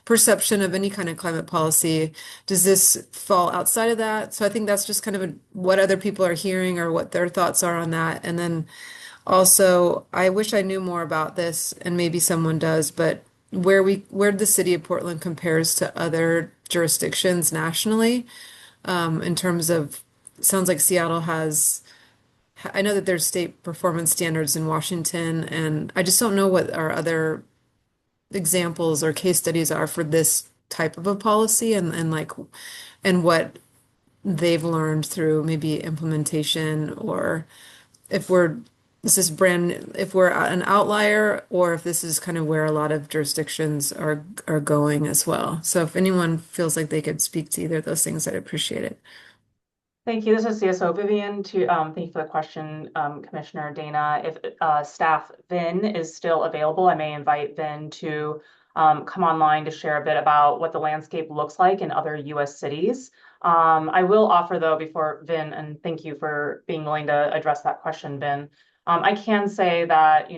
perception of any kind of climate policy. Does this fall outside of that? So I think that's just kind of what other people are hearing or what their thoughts are on that. And then also, I wish I knew more about this, and maybe someone does, but where the city of Portland compares to other jurisdictions nationally, in terms of, sounds like Seattle has. I know that there's state performance standards in Washington, and I just don't know what our other examples or case studies are for this type of a policy, and what they've learned through maybe implementation, or if we're an outlier, or if this is kind of where a lot of jurisdictions are going as well. So if anyone feels like they could speak to either of those things, I'd appreciate it. Thank you. This is CSO Vivian. Thank you for the question, Commissioner Dana. If staff Vin is still available, I may invite Vin to come online to share a bit about what the landscape looks like in other U.S. cities. I will offer, though, before Vin, and thank you for being willing to address that question, Vin. I can say that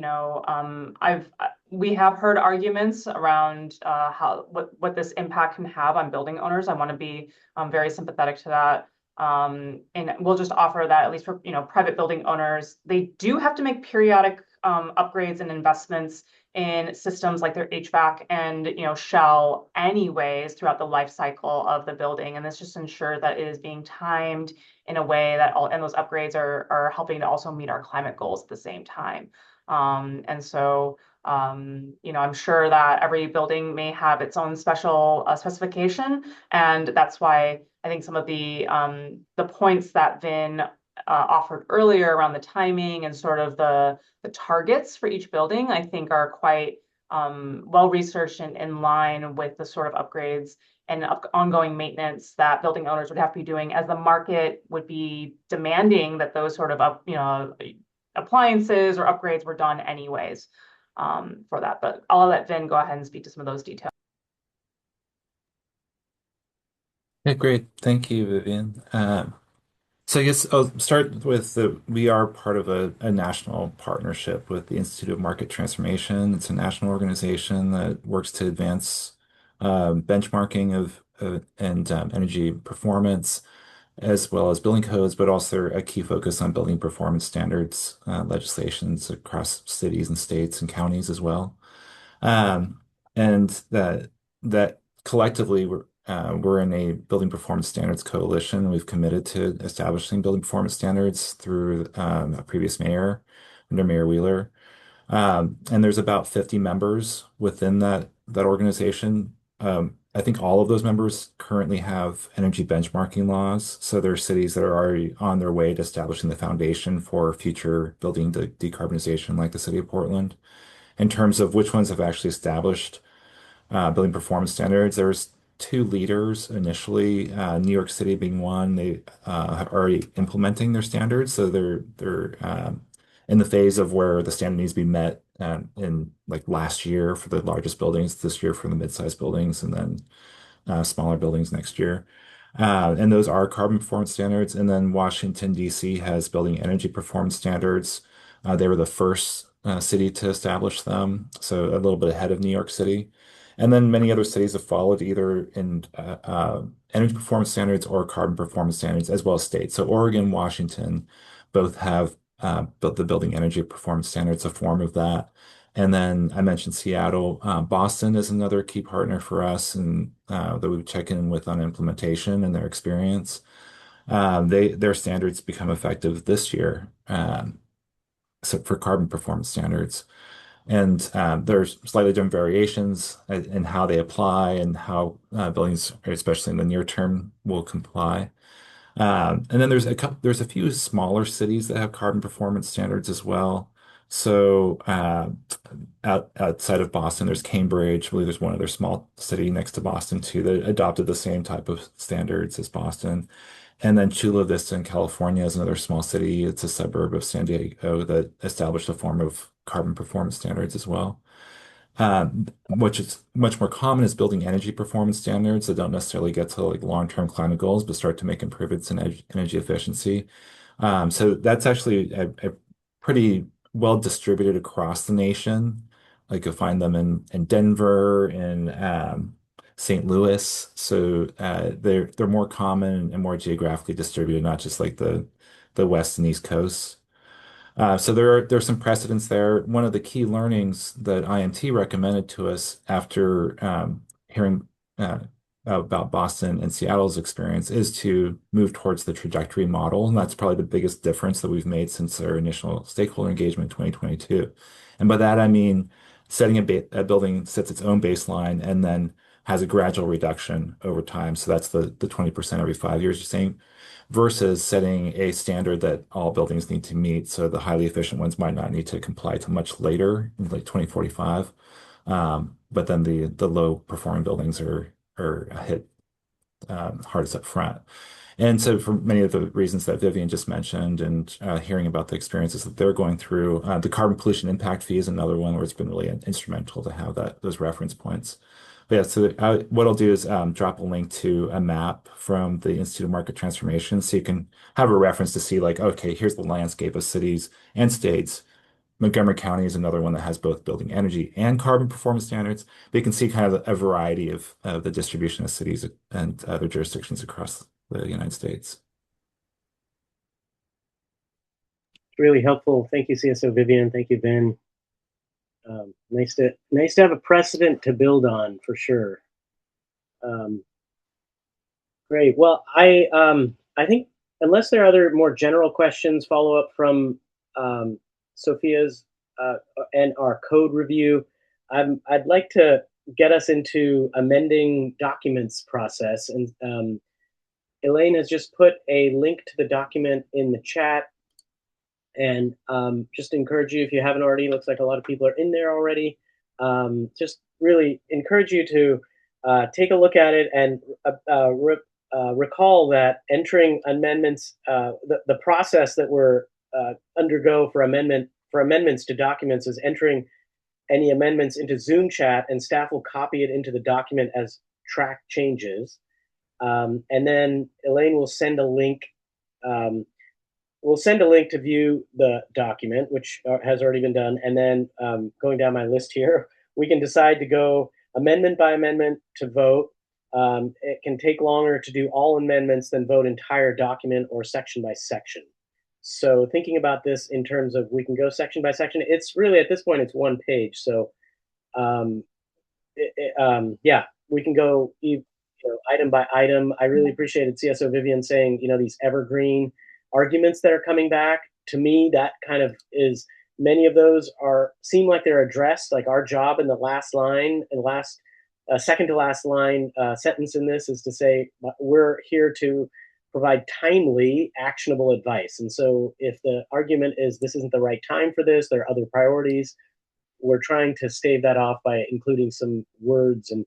we have heard arguments around what this impact can have on building owners. I want to be very sympathetic to that. And we'll just offer that, at least for private building owners, they do have to make periodic upgrades and investments in systems like their HVAC and shell anyways throughout the life cycle of the building. And this just ensures that it is being timed in a way that those upgrades are helping to also meet our climate goals at the same time. And so I'm sure that every building may have its own special specification, and that's why I think some of the points that Vin offered earlier around the timing and sort of the targets for each building, I think are quite well researched and in line with the sort of upgrades and ongoing maintenance that building owners would have to be doing, as the market would be demanding that those sort of appliances or upgrades were done anyways for that. But I'll let Vin go ahead and speak to some of those details. Yeah, great. Thank you, Vivian. So I guess I'll start with we are part of a national partnership with the Institute of Market Transformation. It's a national organization that works to advance benchmarking of and energy performance, as well as building codes, but also a key focus on building performance standards legislations across cities and states and counties as well. And that collectively we're in a building performance standards coalition. We've committed to establishing building performance standards through a previous mayor, under Mayor Wheeler. And there's about 50 members within that organization. I think all of those members currently have energy benchmarking laws. So there are cities that are already on their way to establishing the foundation for future building decarbonization, like the city of Portland. In terms of which ones have actually established building performance standards, there's two leaders initially, New York City being one. They are already implementing their standards, so they're in the phase of where the standard needs to be met in like last year for the largest buildings, this year for the mid-sized buildings, and then smaller buildings next year. And those are carbon performance standards. And then Washington, D.C. has building energy performance standards. They were the first city to establish them, so a little bit ahead of New York City. And then many other cities have followed either in energy performance standards or carbon performance standards, as well as states. So Oregon, Washington both have built the building energy performance standards, a form of that. And then I mentioned Seattle. Boston is another key partner for us, and that we check in with on implementation and their experience. Their standards become effective this year, so for carbon performance standards. And there's slightly different variations in how they apply and how buildings, especially in the near term, will comply. And then there's a few smaller cities that have carbon performance standards as well. So outside of Boston, there's Cambridge. I believe there's one other small city next to Boston too that adopted the same type of standards as Boston. And then Chula Vista in California is another small city. It's a suburb of San Diego that established a form of carbon performance standards as well. Which is much more common is building energy performance standards that don't necessarily get to like long-term climate goals, but start to make improvements in energy efficiency. So that's actually a pretty well distributed across the nation. Like you'll find them in Denver and St. Louis. So they're more common and more geographically distributed, not just like the West and East Coast. So there's some precedents there. One of the key learnings that IMT recommended to us after hearing about Boston and Seattle's experience is to move towards the trajectory model. And that's probably the biggest difference that we've made since our initial stakeholder engagement in 2022. And by that, I mean setting a building sets its own baseline and then has a gradual reduction over time. So that's the 20% every 5 years you're saying, versus setting a standard that all buildings need to meet. So the highly efficient ones might not need to comply to much later, in like 2045. But then the low performing buildings are hit hardest up front. And so for many of the reasons that Vivian just mentioned and hearing about the experiences that they're going through, the carbon pollution impact fee is another one where it's been really instrumental to have those reference points. But yeah, so what I'll do is drop a link to a map from the Institute of Market Transformation so you can have a reference to see like, okay, here's the landscape of cities and states. Montgomery County is another one that has both building energy and carbon performance standards. But you can see kind of a variety of the distribution of cities and other jurisdictions across the United States. Really helpful. Thank you, CSO Vivian. Thank you, Ben. Nice to have a precedent to build on for sure. Great. Well, I think unless there are other more general questions, follow up from Sophia's and our code review, I'd like to get us into amending documents process. And Elaine has just put a link to the document in the chat. And just encourage you, if you haven't already, looks like a lot of people are in there already. Just really encourage you to take a look at it and recall that entering amendments, the process that we're undergo for amendments to documents is entering any amendments into Zoom chat, and staff will copy it into the document as track changes. And then Elaine will send a link. We'll send a link to view the document, which has already been done. And then going down my list here, we can decide to go amendment by amendment to vote. It can take longer to do all amendments than vote entire document or section by section. So thinking about this in terms of we can go section by section, it's really at this point, it's one page. So yeah, we can go know, item by item. I really appreciated CSO Vivian saying, you know, these evergreen arguments that are coming back. To me, that kind of is, many of those seem like they're addressed. Like our job in the last line and second to last line sentence in this is to say we're here to provide timely, actionable advice. And so if the argument is this isn't the right time for this, there are other priorities, we're trying to stave that off by including some words and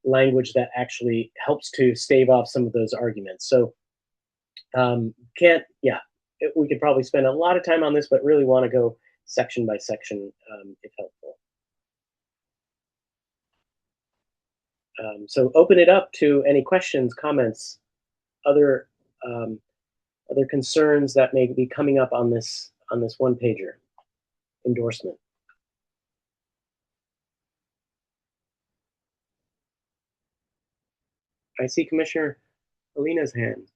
language that actually helps to stave off some of those arguments. So we could probably spend a lot of time on this, but really want to go section by section if helpful. So open it up to any questions, comments, other concerns that may be coming up on this one pager endorsement. I see Commissioner Alina's hand.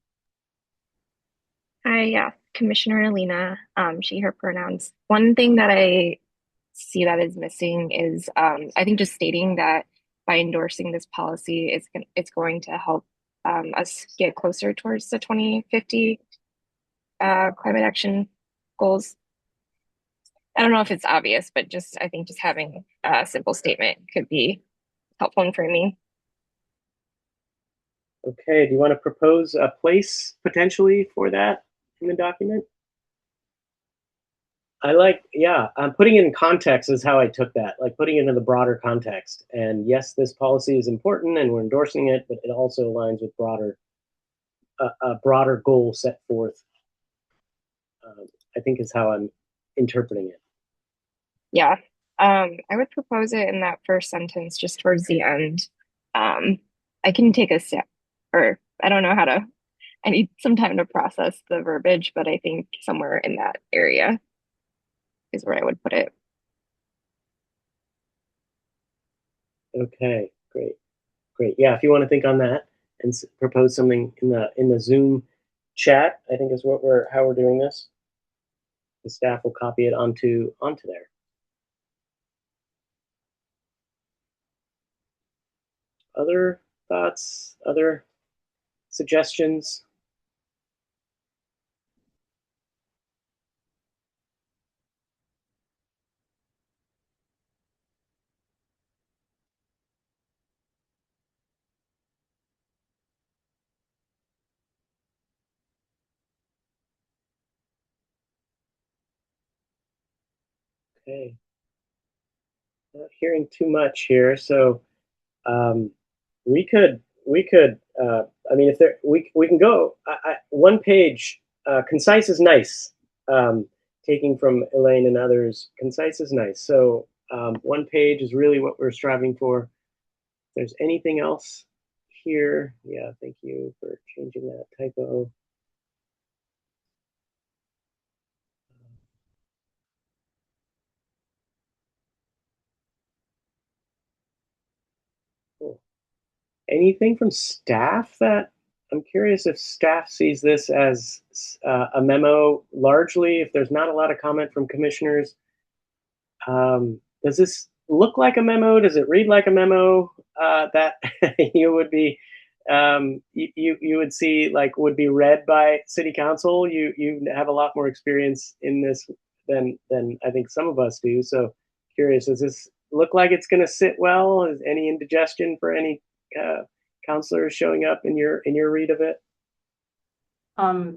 Hi, yeah, Commissioner Alina, she, her pronouns. One thing that I see that is missing is I think just stating that by endorsing this policy, it's going to help us get closer towards the 2050 climate action goals. I don't know if it's obvious, but I think just having a simple statement could be helpful in framing. Okay, do you want to propose a place potentially for that in the document? Putting it in context is how I took that, like putting it in the broader context. And yes, this policy is important and we're endorsing it, but it also aligns with a broader goal set forth, I think is how I'm interpreting it. Yeah, I would propose it in that first sentence, just towards the end. I can take a step, or I don't know how to, I need some time to process the verbiage, but I think somewhere in that area is where I would put it. Okay, great. Yeah, if you want to think on that and propose something in the Zoom chat, I think is how we're doing this. The staff will copy it onto there. Other thoughts, other suggestions? Okay. Not hearing too much here, so we could I mean, we can go one page. Concise is nice. Taking from Elaine and others, concise is nice. So one page is really what we're striving for. If there's anything else here, yeah, thank you for changing that typo. Cool. Anything from staff that I'm curious if staff sees this as a memo largely, if there's not a lot of comment from commissioners. Does this look like a memo? Does it read like a memo that you would be you would see like would be read by city council? You have a lot more experience in this than I think some of us do. So curious, does this look like it's going to sit well? Is any indigestion for any counselors showing up in your read of it?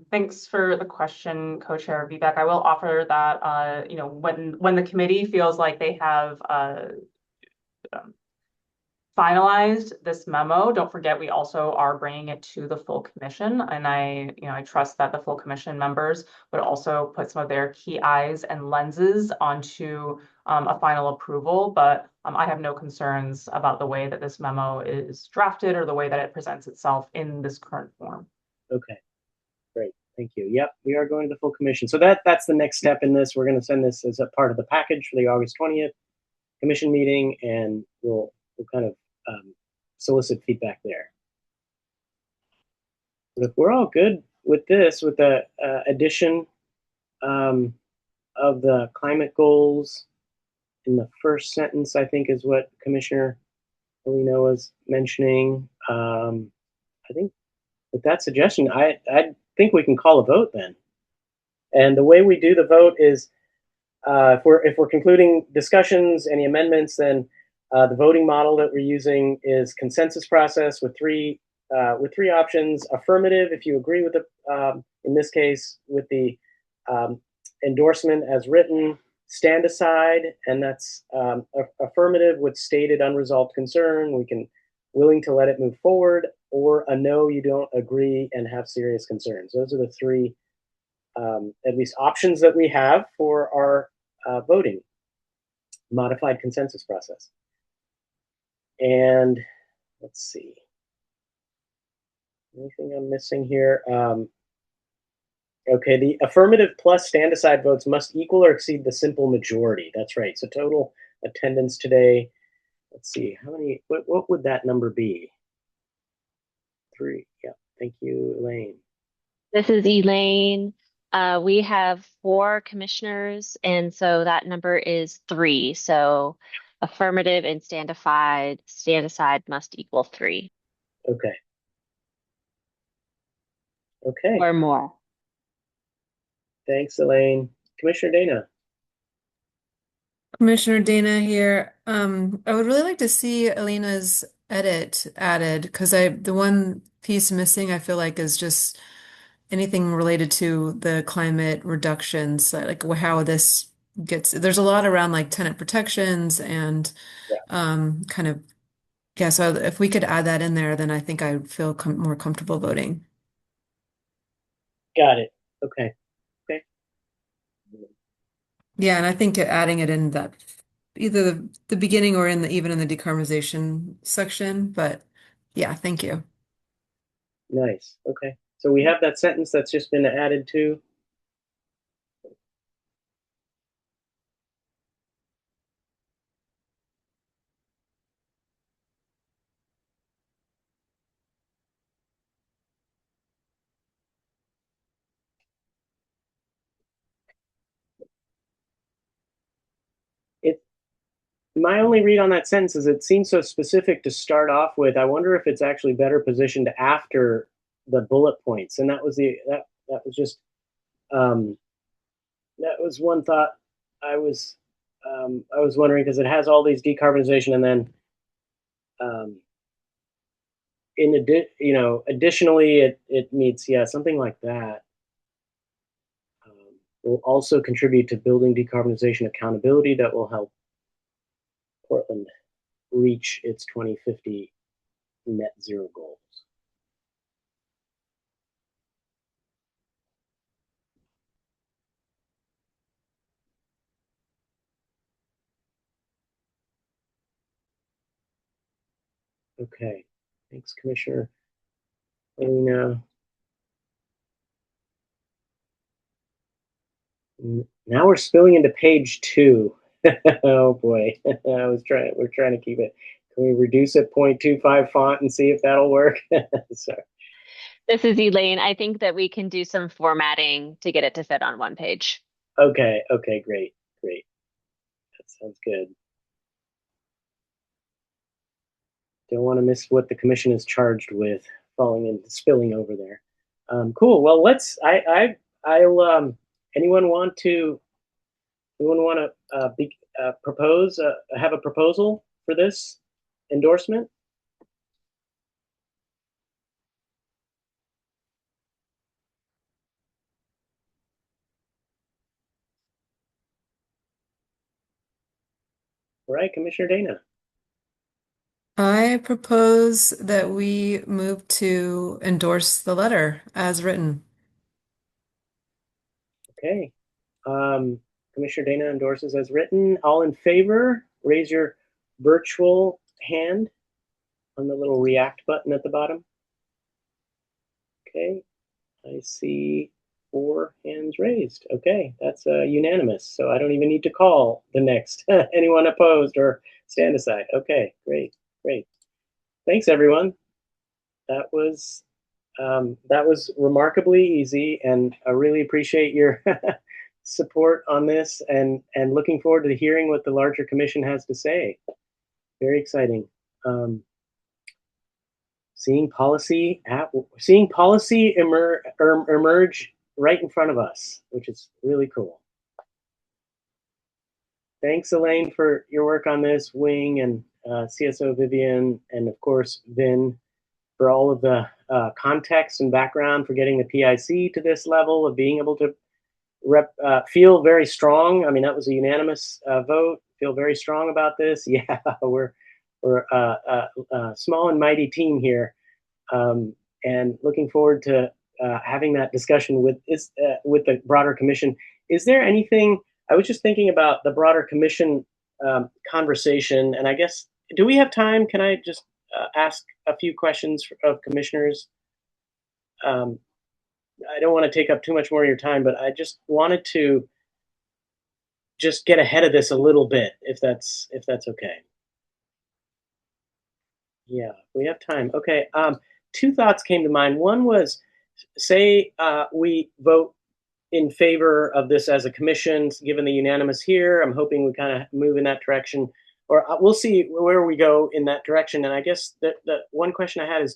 Thanks for the question, Co-Chair Vivek. I will offer that, you know, when the committee feels like they have finalized this memo, don't forget we also are bringing it to the full commission, and I trust that the full commission members would also put some of their key eyes and lenses onto a final approval. But I have no concerns about the way that this memo is drafted or the way that it presents itself in this current form. Okay. Great, thank you. Yep, we are going to the full commission. So that's the next step in this. We're going to send this as a part of the package for the August 20th commission meeting, and we'll kind of solicit feedback there. But if we're all good with this, with the addition of the climate goals in the first sentence, I think is what Commissioner Alina was mentioning. I think with that suggestion, I think we can call a vote then. And the way we do the vote is, if we're concluding discussions, any amendments, then the voting model that we're using is consensus process with three options: affirmative if you agree with the, in this case, with the endorsement as written; stand aside, and that's affirmative with stated unresolved concern, we can willing to let it move forward; or a no, you don't agree and have serious concerns. Those are the three at least options that we have for our voting modified consensus process. And let's see, anything I'm missing here? Okay, the affirmative plus stand aside votes must equal or exceed the simple majority. That's right. So total attendance today, let's see, how many, what would that number be? 3. Yeah, thank you, Elaine. This is Elaine. We have 4 commissioners, and so that number is 3. So affirmative and stand aside must equal 3 Okay. Okay, or more. thanks, Elaine. Commissioner Dana. Commissioner Dana here. I would really like to see Alina's edit added, because the one piece missing I feel like is just anything related to the climate reductions, like how this gets, there's a lot around like tenant protections and kind of, yeah, so if we could add that in there, then I think I would feel more comfortable voting. Got it. Okay. Okay. Yeah, and I think adding it in that either the beginning or even in the decarbonization section, but yeah, thank you. Nice. Okay. So we have that sentence that's just been added to. My only read on that sentence is it seems so specific to start off with. I wonder if it's actually better positioned after the bullet points. And that was that was one thought I was wondering, because it has all these decarbonization, and then additionally it meets, yeah, something like that. Will also contribute to building decarbonization accountability that will help Portland reach its 2050 net zero goals. Okay, thanks, Commissioner Alina. Now we're spilling into page 2. Oh boy, we're trying to keep it. Can we reduce it 0.25 font and see if that'll work? Sorry. This is Elaine. I think that we can do some formatting to get it to fit on one page. Okay, great. That sounds good. Don't want to miss what the commission is charged with, falling and spilling over there. Cool. Well, anyone want to propose, have a proposal for this endorsement? All right, Commissioner Dana. I propose that we move to endorse the letter as written. Okay. Commissioner Dana endorses as written. All in favor, raise your virtual hand on the little react button at the bottom. Okay, I see 4 hands raised. Okay, that's unanimous. So I don't even need to call the next anyone opposed or stand aside. Okay, great. Thanks, everyone. That was remarkably easy, and I really appreciate your support on this, and looking forward to hearing what the larger commission has to say. Very exciting. seeing policy emerge right in front of us, which is really cool. Thanks, Elaine, for your work on this, Wing, and CSO Vivian, and of course, Vin, for all of the context and background for getting the PIC to this level of being able to feel very strong. I mean, that was a unanimous vote. Feel very strong about this. Yeah, we're a small and mighty team here, and looking forward to having that discussion with the broader commission. Is there anything? I was just thinking about the broader commission conversation, and I guess, do we have time? Can I just ask a few questions of commissioners? I don't want to take up too much more of your time, but I just wanted to just get ahead of this a little bit, if that's okay. Yeah, we have time. Okay. Two thoughts came to mind. One was, say we vote in favor of this as a commission, given the unanimous here. I'm hoping we kind of move in that direction, or we'll see where we go in that direction. And I guess the one question I had is,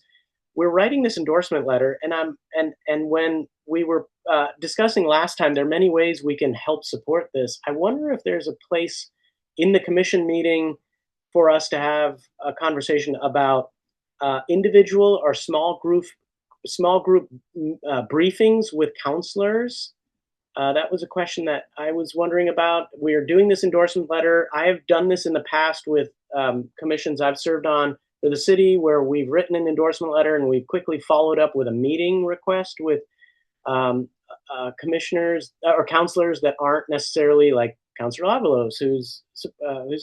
we're writing this endorsement letter, and when we were discussing last time, there are many ways we can help support this. I wonder if there's a place in the commission meeting for us to have a conversation about individual or small group briefings with counselors. That was a question that I was wondering about. We are doing this endorsement letter. I have done this in the past with commissions I've served on for the city, where we've written an endorsement letter and we've quickly followed up with a meeting request with commissioners or counselors that aren't necessarily like Councilor Avalos, who's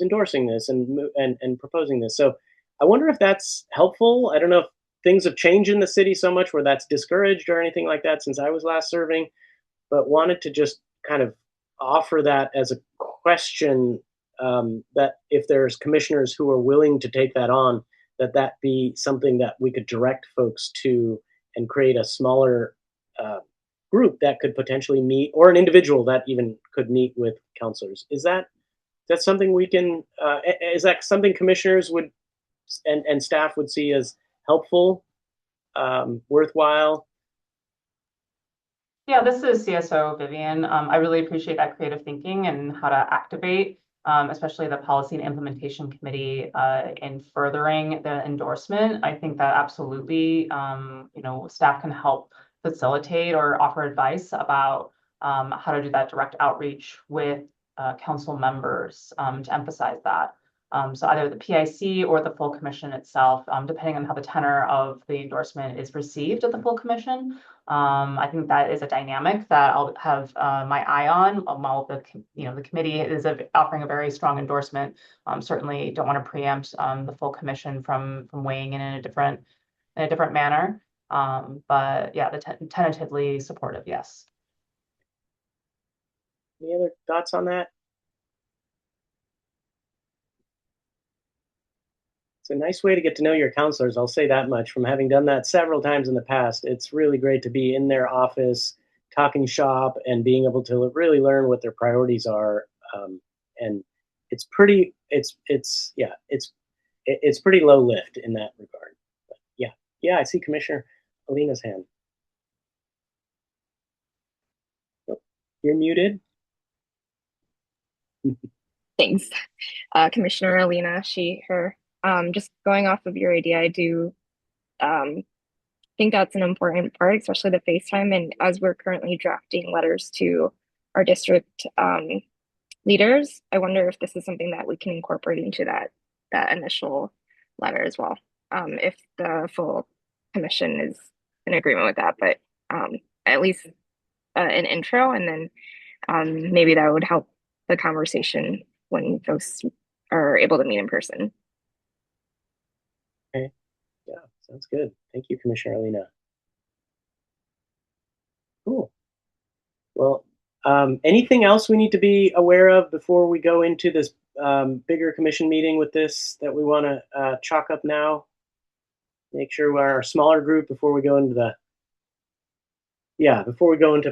endorsing this and proposing this. So I wonder if that's helpful. I don't know if things have changed in the city so much where that's discouraged or anything like that since I was last serving, but wanted to just kind of offer that as a question, that if there's commissioners who are willing to take that on, that be something that we could direct folks to and create a smaller group that could potentially meet, or an individual that even could meet with counselors. Is that something we can, is that something commissioners would and staff would see as helpful, worthwhile? Yeah, this is CSO Vivian. I really appreciate that creative thinking and how to activate, especially the Policy and Implementation Committee in furthering the endorsement. I think that absolutely, staff can help facilitate or offer advice about how to do that direct outreach with council members to emphasize that. So either the PIC or the full commission itself, depending on how the tenor of the endorsement is received at the full commission. I think that is a dynamic that I'll have my eye on while the committee is offering a very strong endorsement. Certainly don't want to preempt the full commission from weighing in a different manner. But yeah, tentatively supportive, yes. Any other thoughts on that? It's a nice way to get to know your counselors. I'll say that much from having done that several times in the past. It's really great to be in their office, talking shop, and being able to really learn what their priorities are. And it's pretty low lift in that regard. But yeah, I see Commissioner Alina's hand. Oh, you're muted. Thanks, Commissioner Alina, she, her. Just going off of your idea, I do think that's an important part, especially the FaceTime. And as we're currently drafting letters to our district leaders, I wonder if this is something that we can incorporate into that initial letter as well. If the full commission is in agreement with that, but at least an intro, and then maybe that would help the conversation when folks are able to meet in person. Okay. Yeah, sounds good. Thank you, Commissioner Alina. Cool. Well, anything else we need to be aware of before we go into this bigger commission meeting with this that we want to chalk up now? Make sure we're our smaller group before we go into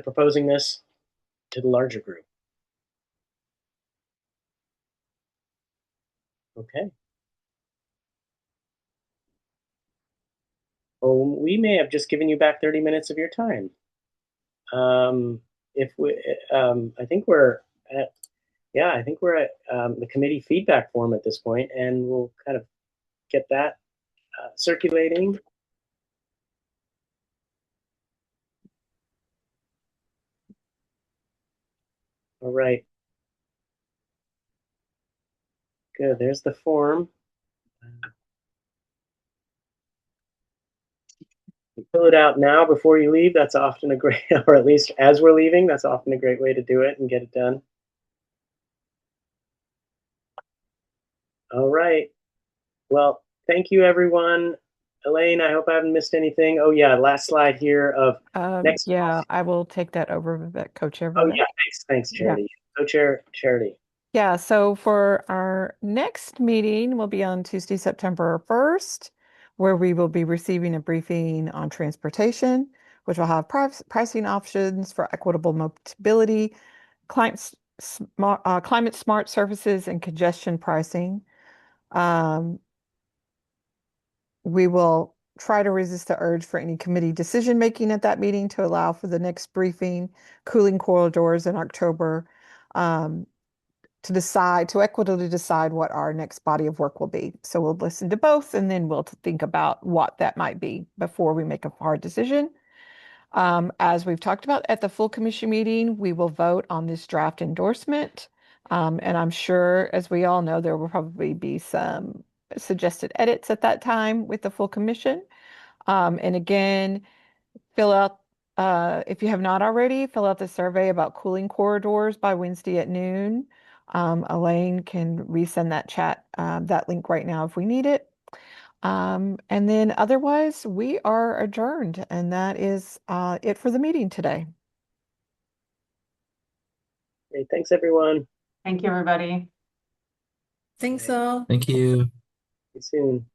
proposing this to the larger group. Okay. Oh, we may have just given you back 30 minutes of your time. If we, I think we're at, yeah, I think we're at the committee feedback form at this point, and we'll kind of get that circulating. All right. Good. There's the form. You fill it out now before you leave. That's often a great, or at least as we're leaving, that's often a great way to do it and get it done. All right. Well, thank you, everyone. Elaine, I hope I haven't missed anything. Oh, yeah, last slide here of next. Yeah, I will take that over, Vivek, co-chair Oh, Vivek. yeah, thanks, Yeah. Charity. Co-chair Charity. Yeah, so for our next meeting will be on Tuesday, September 1st, where we will be receiving a briefing on transportation, which will have pricing options for equitable mobility, climate smart services, and congestion pricing. We will try to resist the urge for any committee decision making at that meeting to allow for the next briefing, cooling corridors in October, to equitably decide what our next body of work will be. So we'll listen to both and then we'll think about what that might be before we make a hard decision. As we've talked about at the full commission meeting, we will vote on this draft endorsement. And I'm sure, as we all know, there will probably be some suggested edits at that time with the full commission. And again, if you have not already, fill out the survey about cooling corridors by Wednesday at noon. Elaine can resend that link right now if we need it. And then otherwise, we are adjourned, and that is it for the meeting today. Great. Thanks, everyone. Thank you, everybody. Thanks all. Thank you. See you soon.